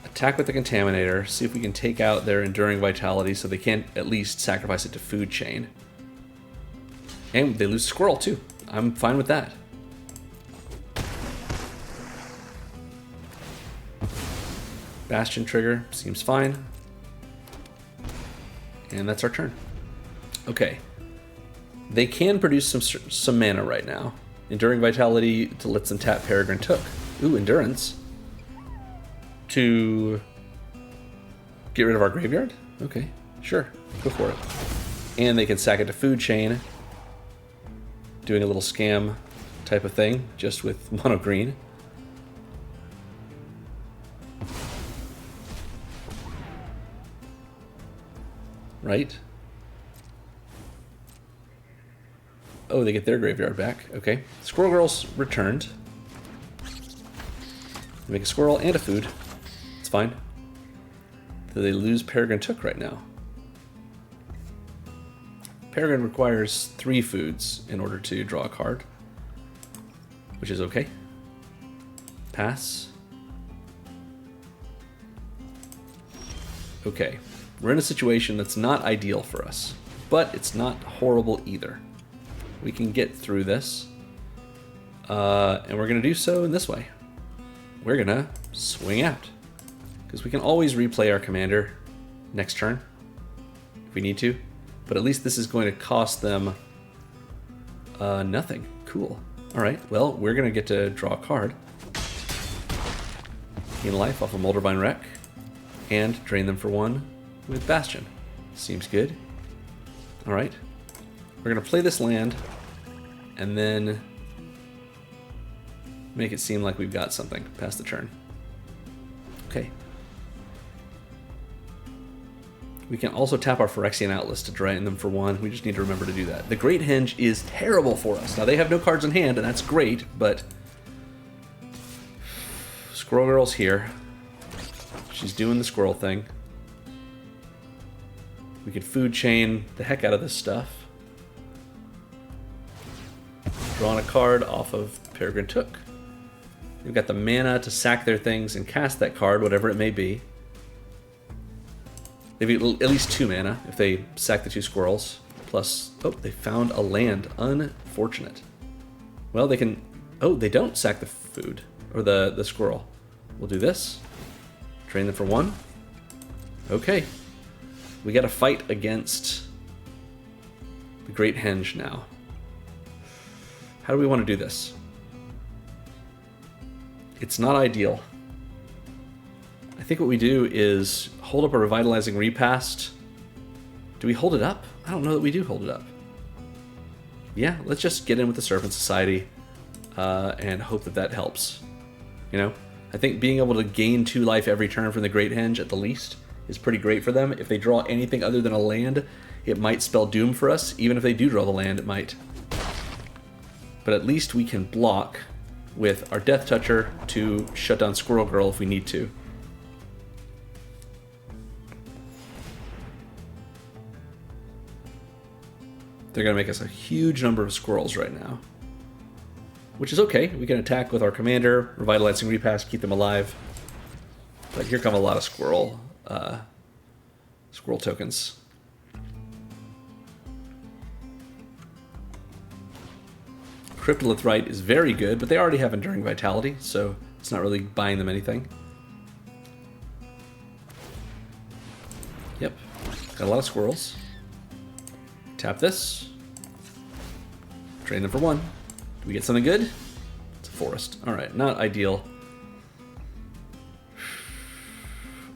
Attack with the Contaminator, see if we can take out their Enduring Vitality so they can't at least sacrifice it to Food Chain. And they lose Squirrel too. I'm fine with that. Bastion trigger, seems fine. And that's our turn. Okay. They can produce some mana right now. Enduring Vitality to lets them tap Peregrine Took. Ooh, Endurance. To get rid of our graveyard? Okay, sure. Go for it. And they can sack it to Food Chain. Doing a little scam type of thing, just with mono green. Right? Oh, they get their graveyard back. Okay. Squirrel Girl's returned. They make a squirrel and a food. It's fine. Do they lose Peregrine Took right now? Peregrine requires 3 foods in order to draw a card, which is okay. Pass. Okay. We're in a situation that's not ideal for us, but it's not horrible either. We can get through this, and we're going to do so in this way. We're going to swing out, because we can always replay our commander next turn if we need to, but at least this is going to cost them nothing. Cool. All right, well, we're going to get to draw a card. Gain life off of Moldervine Wreck, and drain them for 1 with Bastion. Seems good. All right. We're going to play this land, and then make it seem like we've got something past the turn. Okay. We can also tap our Phyrexian Atlas to drain them for 1. We just need to remember to do that. The Great Henge is terrible for us. Now, they have no cards in hand, and that's great, but Squirrel Girl's here. She's doing the squirrel thing. We could Food Chain the heck out of this stuff. Drawing a card off of Peregrine Took. We've got the mana to sack their things and cast that card, whatever it may be. They've at least 2 mana if they sack the 2 squirrels. Plus, oh, they found a land. Unfortunate. Well, they can... Oh, they don't sack the food. Or the squirrel. We'll do this. Drain them for 1. Okay. We got to fight against the Great Henge now. How do we want to do this? It's not ideal. I think what we do is hold up a Revitalizing Repast. Do we hold it up? I don't know that we do hold it up. Yeah, let's just get in with the Serpent Society and hope that that helps. You know, I think being able to gain 2 life every turn from the Great Henge at the least is pretty great for them. If they draw anything other than a land, it might spell doom for us. Even if they do draw the land, it might. But at least we can block with our Death Toucher to shut down Squirrel Girl if we need to. They're going to make us a huge number of squirrels right now, which is okay. We can attack with our commander, Revitalizing Repast, keep them alive. But here come a lot of squirrel tokens. Cryptolith Rite is very good, but they already have Enduring Vitality, so it's not really buying them anything. Yep, got a lot of squirrels. Tap this. Drain them for 1. Do we get something good? It's a forest. Alright, not ideal.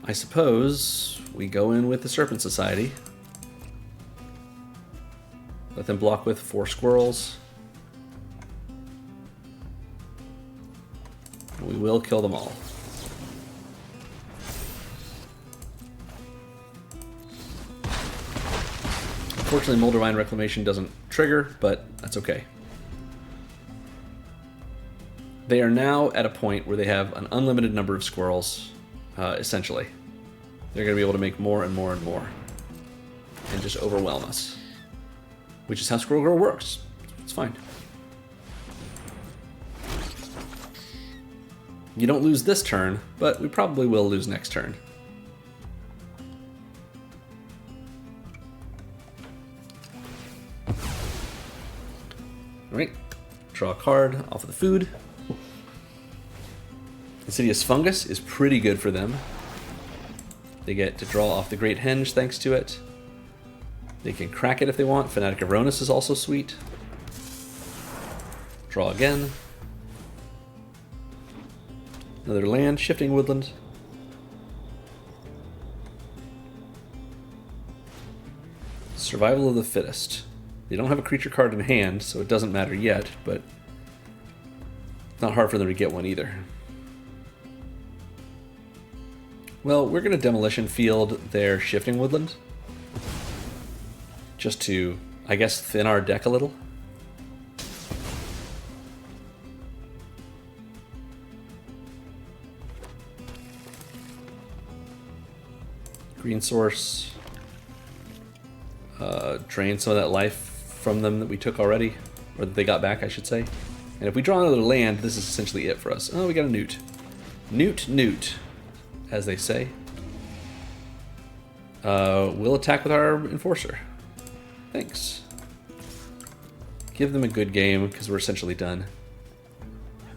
I suppose we go in with the Serpent Society. Let them block with 4 squirrels. We will kill them all. Unfortunately, Moldervine Reclamation doesn't trigger, but that's okay. They are now at a point where they have an unlimited number of squirrels, essentially. They're going to be able to make more and more and more, and just overwhelm us. Which is how Squirrel Girl works. It's fine. You don't lose this turn, but we probably will lose next turn. Alright, draw a card off of the food. Insidious Fungus is pretty good for them. They get to draw off the Great Henge thanks to it. They can crack it if they want. Fanatic of Ronus is also sweet. Draw again. Another land, Shifting Woodland. Survival of the Fittest. They don't have a creature card in hand, so it doesn't matter yet, but it's not hard for them to get one either. Well, we're going to Demolition Field their Shifting Woodland. Just to, I guess, thin our deck a little. Green source. Drain some of that life from them that we took already. Or that they got back, I should say. And if we draw another land, this is essentially it for us. Oh, we got a Newt. Newt, as they say. We'll attack with our Enforcer. Thanks. Give them a good game, because we're essentially done.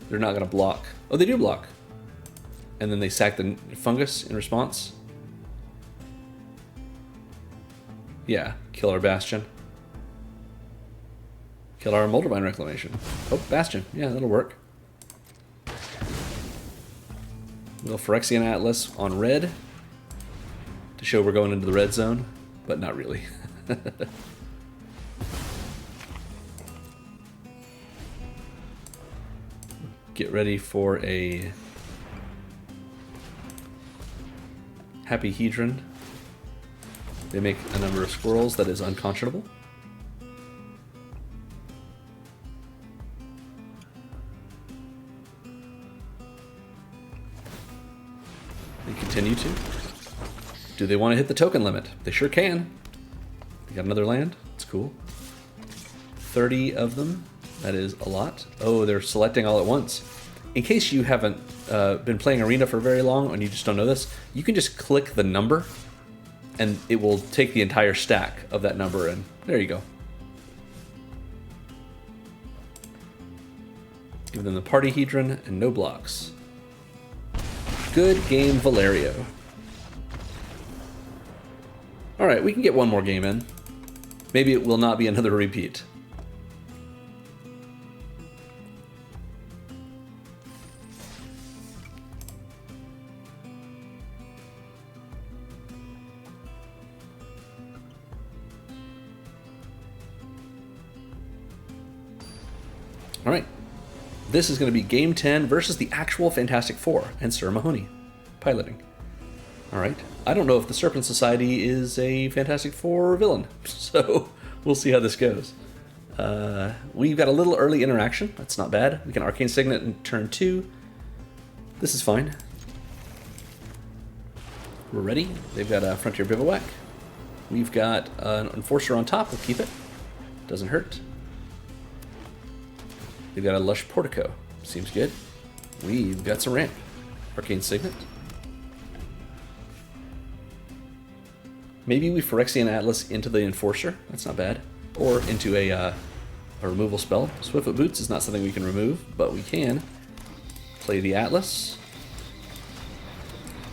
They're not going to block. Oh, they do block. And then they sack the Fungus in response. Yeah, kill our Bastion. Kill our Moldervine Reclamation. Oh, Bastion. Yeah, that'll work. We'll Phyrexian Atlas on red to show we're going into the red zone, but not really. Get ready for a Happy Hedron. They make a number of squirrels that is unconscionable. They continue to. Do they want to hit the token limit? They sure can. They got another land. It's cool. 30 of them. That is a lot. Oh, they're selecting all at once. In case you haven't been playing Arena for very long and you just don't know this, you can just click the number and it will take the entire stack of that number, and there you go. Give them the Party Hedron and no blocks. Good game, Valerio. Alright, we can get one more game in. Maybe it will not be another repeat. Alright, this is going to be Game 10 versus the actual Fantastic Four and Sir Mahoney piloting. Alright, I don't know if the Serpent Society is a Fantastic Four villain, so we'll see how this goes. We've got a little early interaction, that's not bad. We can Arcane Signet in turn 2. This is fine. We're ready. They've got a Frontier Bivouac. We've got an Enforcer on top, we'll keep it. Doesn't hurt. We've got a Lush Portico. Seems good. We've got some ramp. Arcane Signet. Maybe we Phyrexian Atlas into the Enforcer. That's not bad. Or into a removal spell. Swiftfoot Boots is not something we can remove, but we can play the Atlas.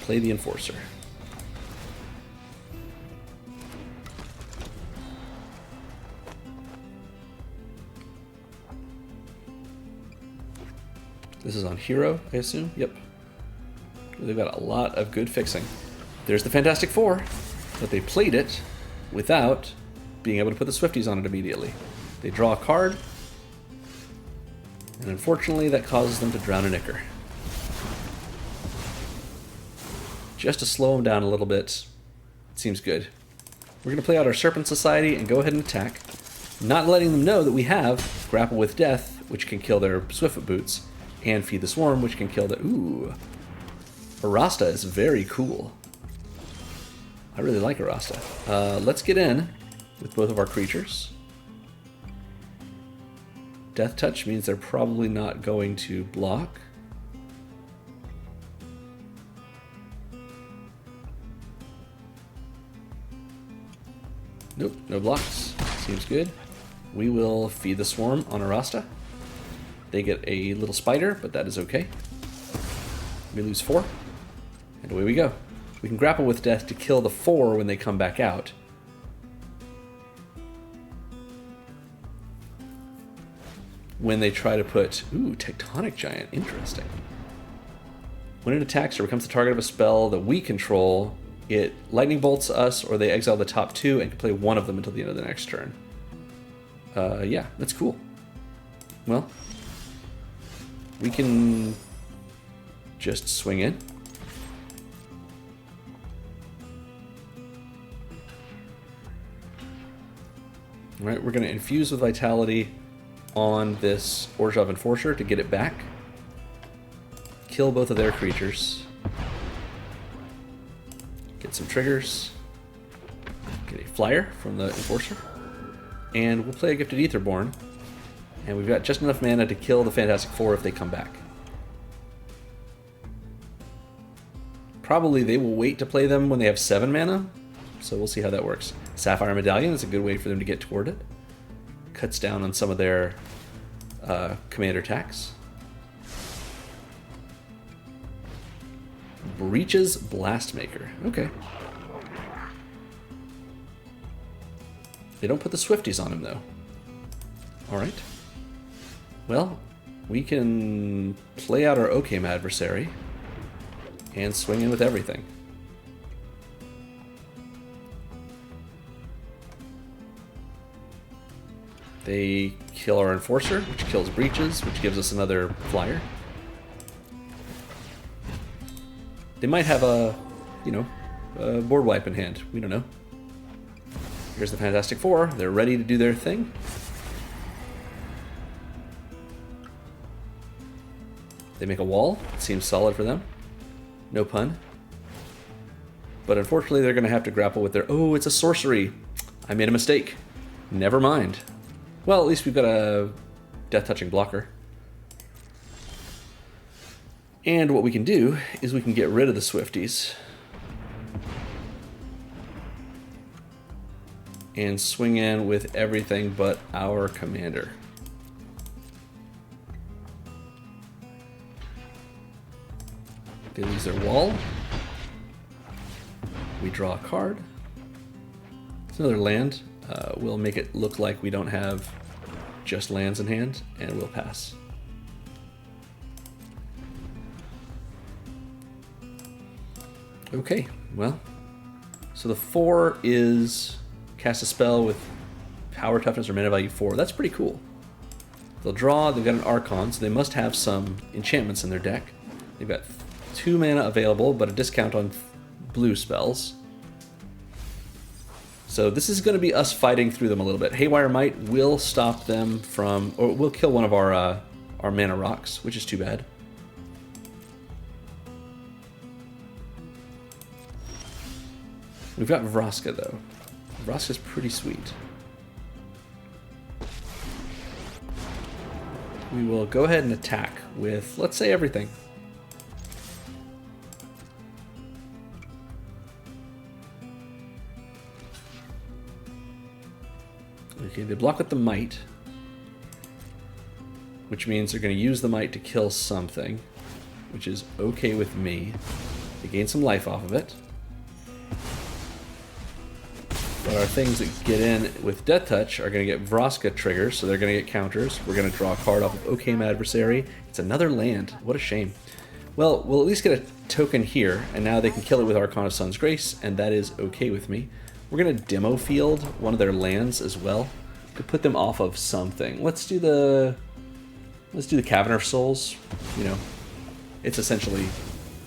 Play the Enforcer. This is on Hero, I assume? Yep. They've got a lot of good fixing. There's the Fantastic Four, but they played it without being able to put the Swifties on it immediately. They draw a card, and unfortunately that causes them to drown an Ichor. Just to slow them down a little bit, it seems good. We're going to play out our Serpent Society and go ahead and attack, not letting them know that we have Grapple with Death, which can kill their Swiftfoot Boots, and Feed the Swarm, which can kill the... Ooh. Arasta is very cool. I really like Arasta. Let's get in with both of our creatures. Death Touch means they're probably not going to block. Nope, no blocks. Seems good. We will Feed the Swarm on Arasta. They get a little spider, but that is okay. We lose 4. And away we go. We can Grapple with Death to kill the 4 when they come back out. when they try to put... Ooh, Tectonic Giant. Interesting. When it attacks or becomes the target of a spell that we control, it lightning bolts us, or they exile the top 2 and can play one of them until the end of the next turn. Yeah, that's cool. Well, we can just swing in. All right, we're going to infuse with Vitality on this Orzhov Enforcer to get it back. Kill both of their creatures. Get some triggers. Get a flyer from the Enforcer. And we'll play a Gifted Aetherborn. And we've got just enough mana to kill the Fantastic Four if they come back. Probably they will wait to play them when they have 7 mana. So we'll see how that works. Sapphire Medallion is a good way for them to get toward it. Cuts down on some of their commander attacks. Breaches Blastmaker. Okay. They don't put the Swifties on him, though. Alright. Well, we can play out our Okem adversary and swing in with everything. They kill our Enforcer, which kills Breaches, which gives us another flyer. They might have a board wipe in hand. We don't know. Here's the Fantastic Four. They're ready to do their thing. They make a wall. It seems solid for them. No pun. But unfortunately, they're going to have to grapple with their... Oh, it's a sorcery. I made a mistake. Never mind. Well, at least we've got a death-touching blocker. And what we can do is we can get rid of the Swifties. And swing in with everything but our commander. They lose their wall. We draw a card. It's another land. We'll make it look like we don't have just lands in hand, and we'll pass. Okay, well, so the 4 is cast a spell with power, toughness, or mana value 4. That's pretty cool. They'll draw, they've got an Archon, so they must have some enchantments in their deck. They've got 2 mana available, but a discount on blue spells. So this is going to be us fighting through them a little bit. Haywire Might will stop them from, or will kill one of our mana rocks, which is too bad. We've got Vraska though. Vraska's pretty sweet. We will go ahead and attack with, let's say, everything. Okay, they block with the Might, which means they're going to use the Might to kill something, which is okay with me. They gain some life off of it. But our things that get in with Death Touch are going to get Vraska triggers, so they're going to get counters. We're going to draw a card off of Okem Adversary. It's another land. What a shame. Well, we'll at least get a token here, and now they can kill it with Archon of Sun's Grace, and that is okay with me. We're going to demo field one of their lands as well to put them off of something. Let's do the Cavern of Souls. You know, it's essentially,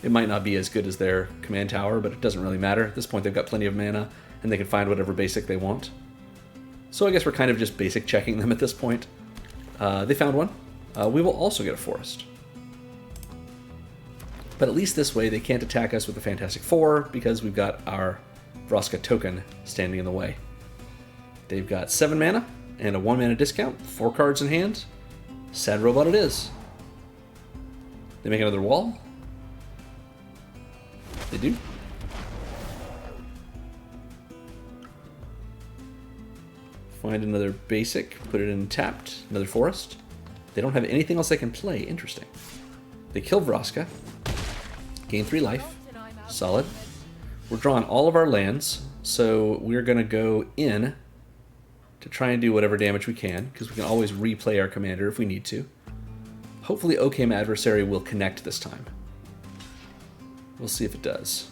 it might not be as good as their command tower, but it doesn't really matter. At this point, they've got plenty of mana, and they can find whatever basic they want. So I guess we're kind of just basic checking them at this point. They found one. We will also get a forest. But at least this way, they can't attack us with the Fantastic Four because we've got our Vraska token standing in the way. They've got 7 mana and a 1 mana discount, 4 cards in hand. Sad robot it is. They make another wall. They do. Find another basic, put it in tapped, another forest. They don't have anything else they can play. Interesting. They kill Vraska. Gain 3 life. Solid. We're drawing all of our lands, so we're going to go in to try and do whatever damage we can, because we can always replay our commander if we need to. Hopefully OKM Adversary will connect this time. We'll see if it does.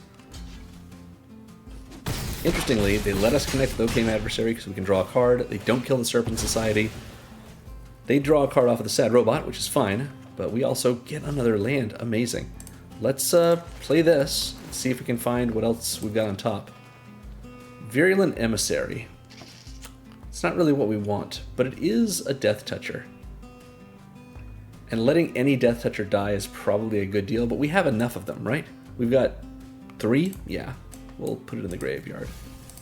Interestingly, they let us connect with OKM Adversary because we can draw a card. They don't kill the Serpent Society. They draw a card off of the Sad Robot, which is fine, but we also get another land. Amazing. Let's play this and see if we can find what else we've got on top. Virulent Emissary. It's not really what we want, but it is a Death Toucher. And letting any Death Toucher die is probably a good deal, but we have enough of them, right? We've got 3? Yeah. We'll put it in the graveyard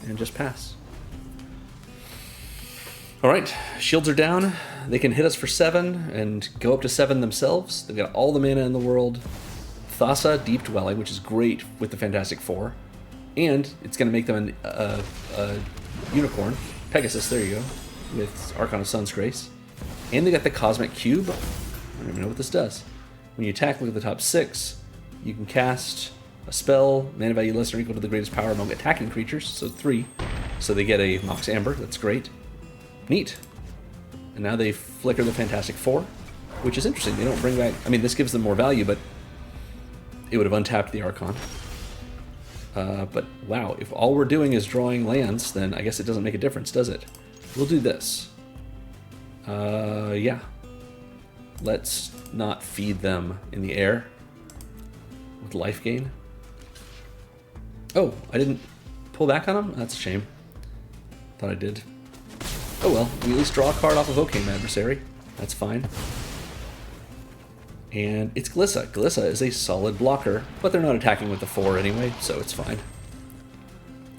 and just pass. Alright, shields are down. They can hit us for 7 and go up to 7 themselves. They've got all the mana in the world. Thassa, Deep Dwelling, which is great with the Fantastic Four. And it's going to make them a unicorn. Pegasus, there you go. With Archon of Sun's Grace. And they got the Cosmic Cube. I don't even know what this does. When you attack, look at the top 6. You can cast a spell, mana value less or equal to the greatest power among attacking creatures, so 3. So they get a Mox Amber, that's great. Neat. And now they flicker the Fantastic Four, which is interesting. They don't bring back... I mean, this gives them more value, but it would have untapped the Archon. But wow, if all we're doing is drawing lands, then I guess it doesn't make a difference, does it? We'll do this. Yeah. Let's not feed them in the air with life gain. Oh, I didn't pull back on them? That's a shame. Thought I did. Oh well, we at least draw a card off of OKM Adversary. That's fine. And it's Glissa. Glissa is a solid blocker, but they're not attacking with the 4 anyway, so it's fine.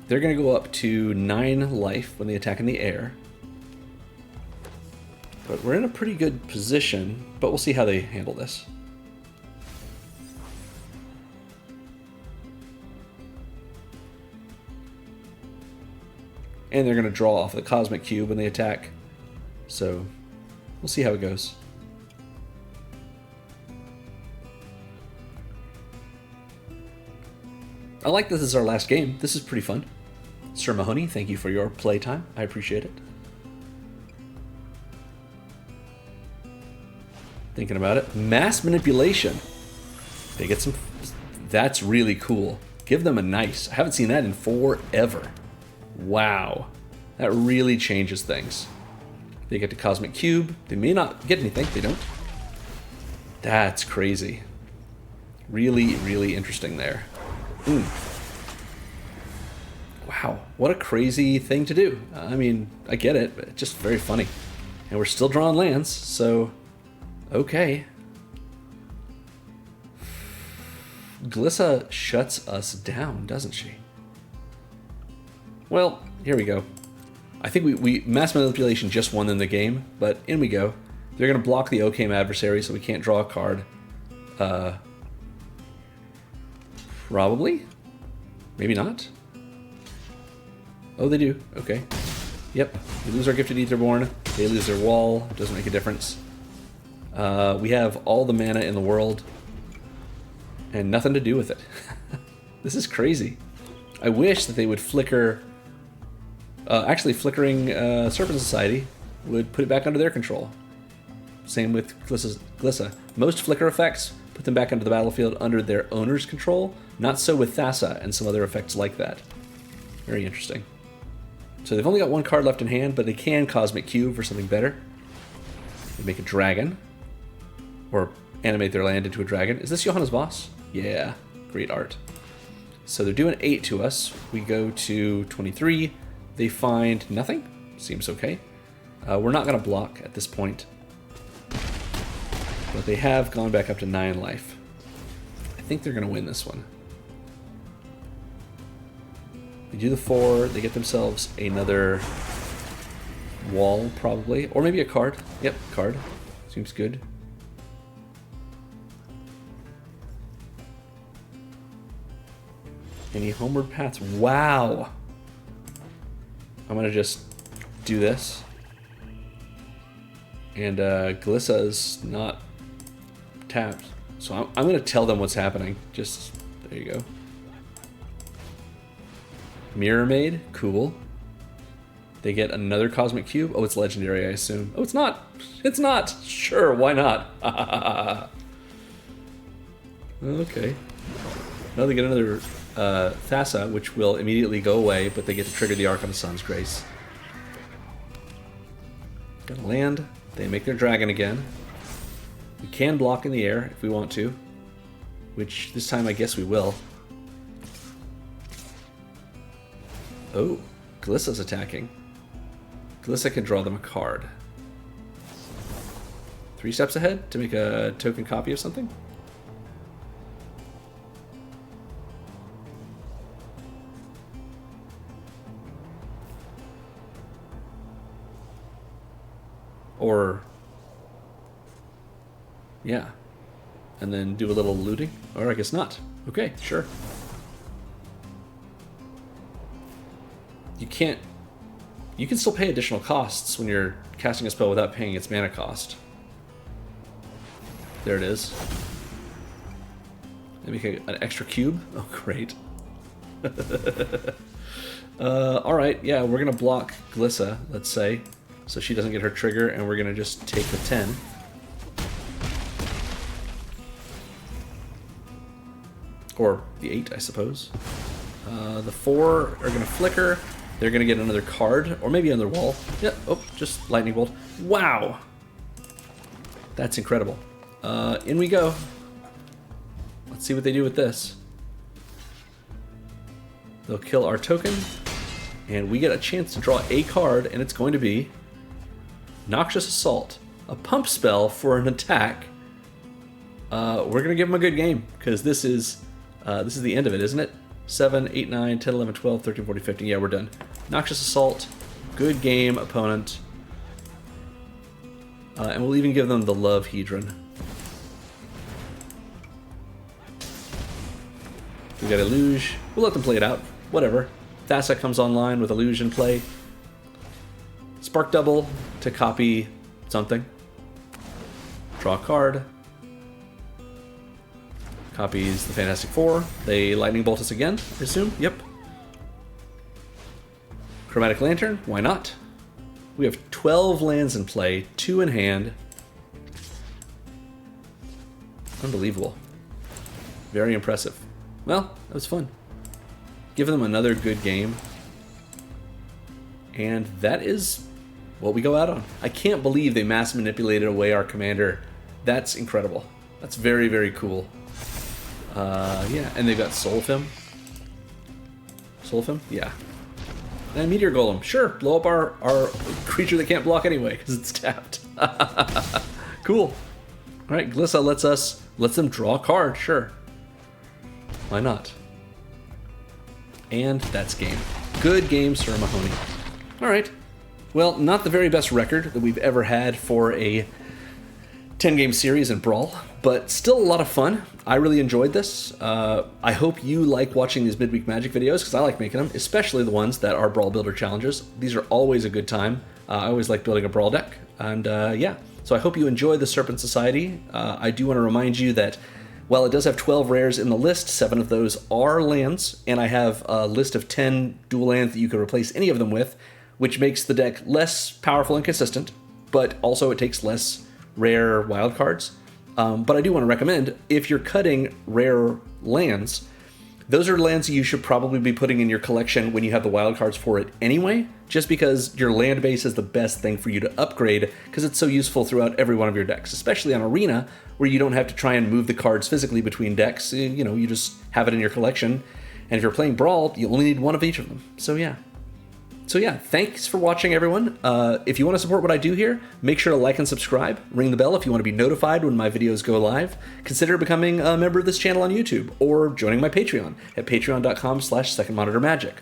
They're going to go up to 9 life when they attack in the air. But we're in a pretty good position, but we'll see how they handle this. And they're going to draw off the Cosmic Cube when they attack. So we'll see how it goes. I like that this is our last game. This is pretty fun. Sir Mahoney, thank you for your playtime. I appreciate it. Thinking about it. Mass Manipulation. They get some... That's really cool. Give them a nice. I haven't seen that in forever. Wow. That really changes things. They get the Cosmic Cube. They may not get anything. They don't. That's crazy. Really, really interesting there. Wow. What a crazy thing to do. I mean, I get it, but it's just very funny. And we're still drawing lands, so... Okay. Glissa shuts us down, doesn't she? Well, here we go. I think we Mass Manipulation just won them the game, but in we go. They're going to block the OKM Adversary, so we can't draw a card. Probably? Maybe not? Oh, they do. Okay. Yep. We lose our Gifted Aetherborn. They lose their wall. Doesn't make a difference. We have all the mana in the world and nothing to do with it. This is crazy. I wish that they would flicker... actually, flickering Serpent Society would put it back under their control. Same with Glissa. Most flicker effects put them back into the battlefield under their owner's control. Not so with Thassa and some other effects like that. Very interesting. So they've only got 1 card left in hand, but they can Cosmic Cube for something better. They make a dragon. Or animate their land into a dragon. Is this Johanna's Boss? Yeah, great art. So they're doing 8 to us. We go to 23. They find nothing. Seems okay. We're not going to block at this point. But they have gone back up to 9 life. I think they're going to win this one. They do the 4. They get themselves another wall, probably. Or maybe a card. Yep, card. Seems good. Any homeward paths? Wow! I'm gonna just do this. And Glissa's not tapped. So I'm gonna tell them what's happening. Just, there you go. Mirror Maid, cool. They get another Cosmic Cube. Oh, it's legendary, I assume. Oh, it's not. It's not. Sure, why not? Okay. Now they get another Thassa, which will immediately go away, but they get to trigger the Arc on the Sun's Grace. Gonna land. They make their dragon again. We can block in the air if we want to, which this time I guess we will. Oh, Glissa's attacking. Glissa can draw them a card. 3 steps ahead to make a token copy of something? Or, yeah, and then do a little looting? Or I guess not. Okay, sure. You can't, you can still pay additional costs when you're casting a spell without paying its mana cost. There it is. They make an extra cube? Oh, great. Alright, yeah, we're gonna block Glissa, let's say, so she doesn't get her trigger, and we're gonna just take the 10. Or the 8, I suppose. The 4 are gonna flicker. They're gonna get another card, or maybe another wall. Yeah, oh, just lightning bolt. Wow! That's incredible. In we go. Let's see what they do with this. They'll kill our token, and we get a chance to draw a card, and it's going to be Noxious Assault, a pump spell for an attack. We're gonna give them a good game, because this is the end of it, isn't it? 7, 8, 9, 10, 11, 12, 13, 14, 15. Yeah, we're done. Noxious Assault, good game, opponent. And we'll even give them the Love Hedron. We got Illuge. We'll let them play it out. Whatever. Thassa comes online with Illuge in play. Spark Double to copy something. Draw a card. Copies the Fantastic Four. They Lightning Bolt us again, I assume? Yep. Chromatic Lantern, why not? We have 12 lands in play, 2 in hand. Unbelievable. Very impressive. Well, that was fun. Give them another good game. And that is what we go out on. I can't believe they mass manipulated away our commander. That's incredible. That's very, very cool. Yeah, and they've got Soulfim. Soulfim? Yeah. And Meteor Golem. Sure, blow up our creature that can't block anyway, because it's tapped. Cool. Alright, Glissa lets them draw a card, sure. Why not? And that's game. Good game, Sir Mahoney. Alright. Well, not the very best record that we've ever had for a 10-game series in Brawl, but still a lot of fun. I really enjoyed this. I hope you like watching these Midweek Magic videos, because I like making them, especially the ones that are Brawl Builder challenges. These are always a good time. I always like building a Brawl deck, and yeah. So I hope you enjoy the Serpent Society. I do want to remind you that while it does have 12 rares in the list, 7 of those are lands, and I have a list of 10 dual lands that you can replace any of them with, which makes the deck less powerful and consistent, but also it takes less rare wildcards. But I do want to recommend, if you're cutting rare lands, those are lands you should probably be putting in your collection when you have the wildcards for it anyway, just because your land base is the best thing for you to upgrade, because it's so useful throughout every one of your decks, especially on Arena, where you don't have to try and move the cards physically between decks. You know, you just have it in your collection, and if you're playing Brawl, you only need one of each of them. So yeah, thanks for watching, everyone. If you want to support what I do here, make sure to like and subscribe. Ring the bell if you want to be notified when my videos go live. Consider becoming a member of this channel on YouTube, or joining my Patreon at patreon.com/secondmonitormagic.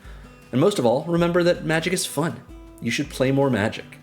And most of all, remember that magic is fun. You should play more Magic.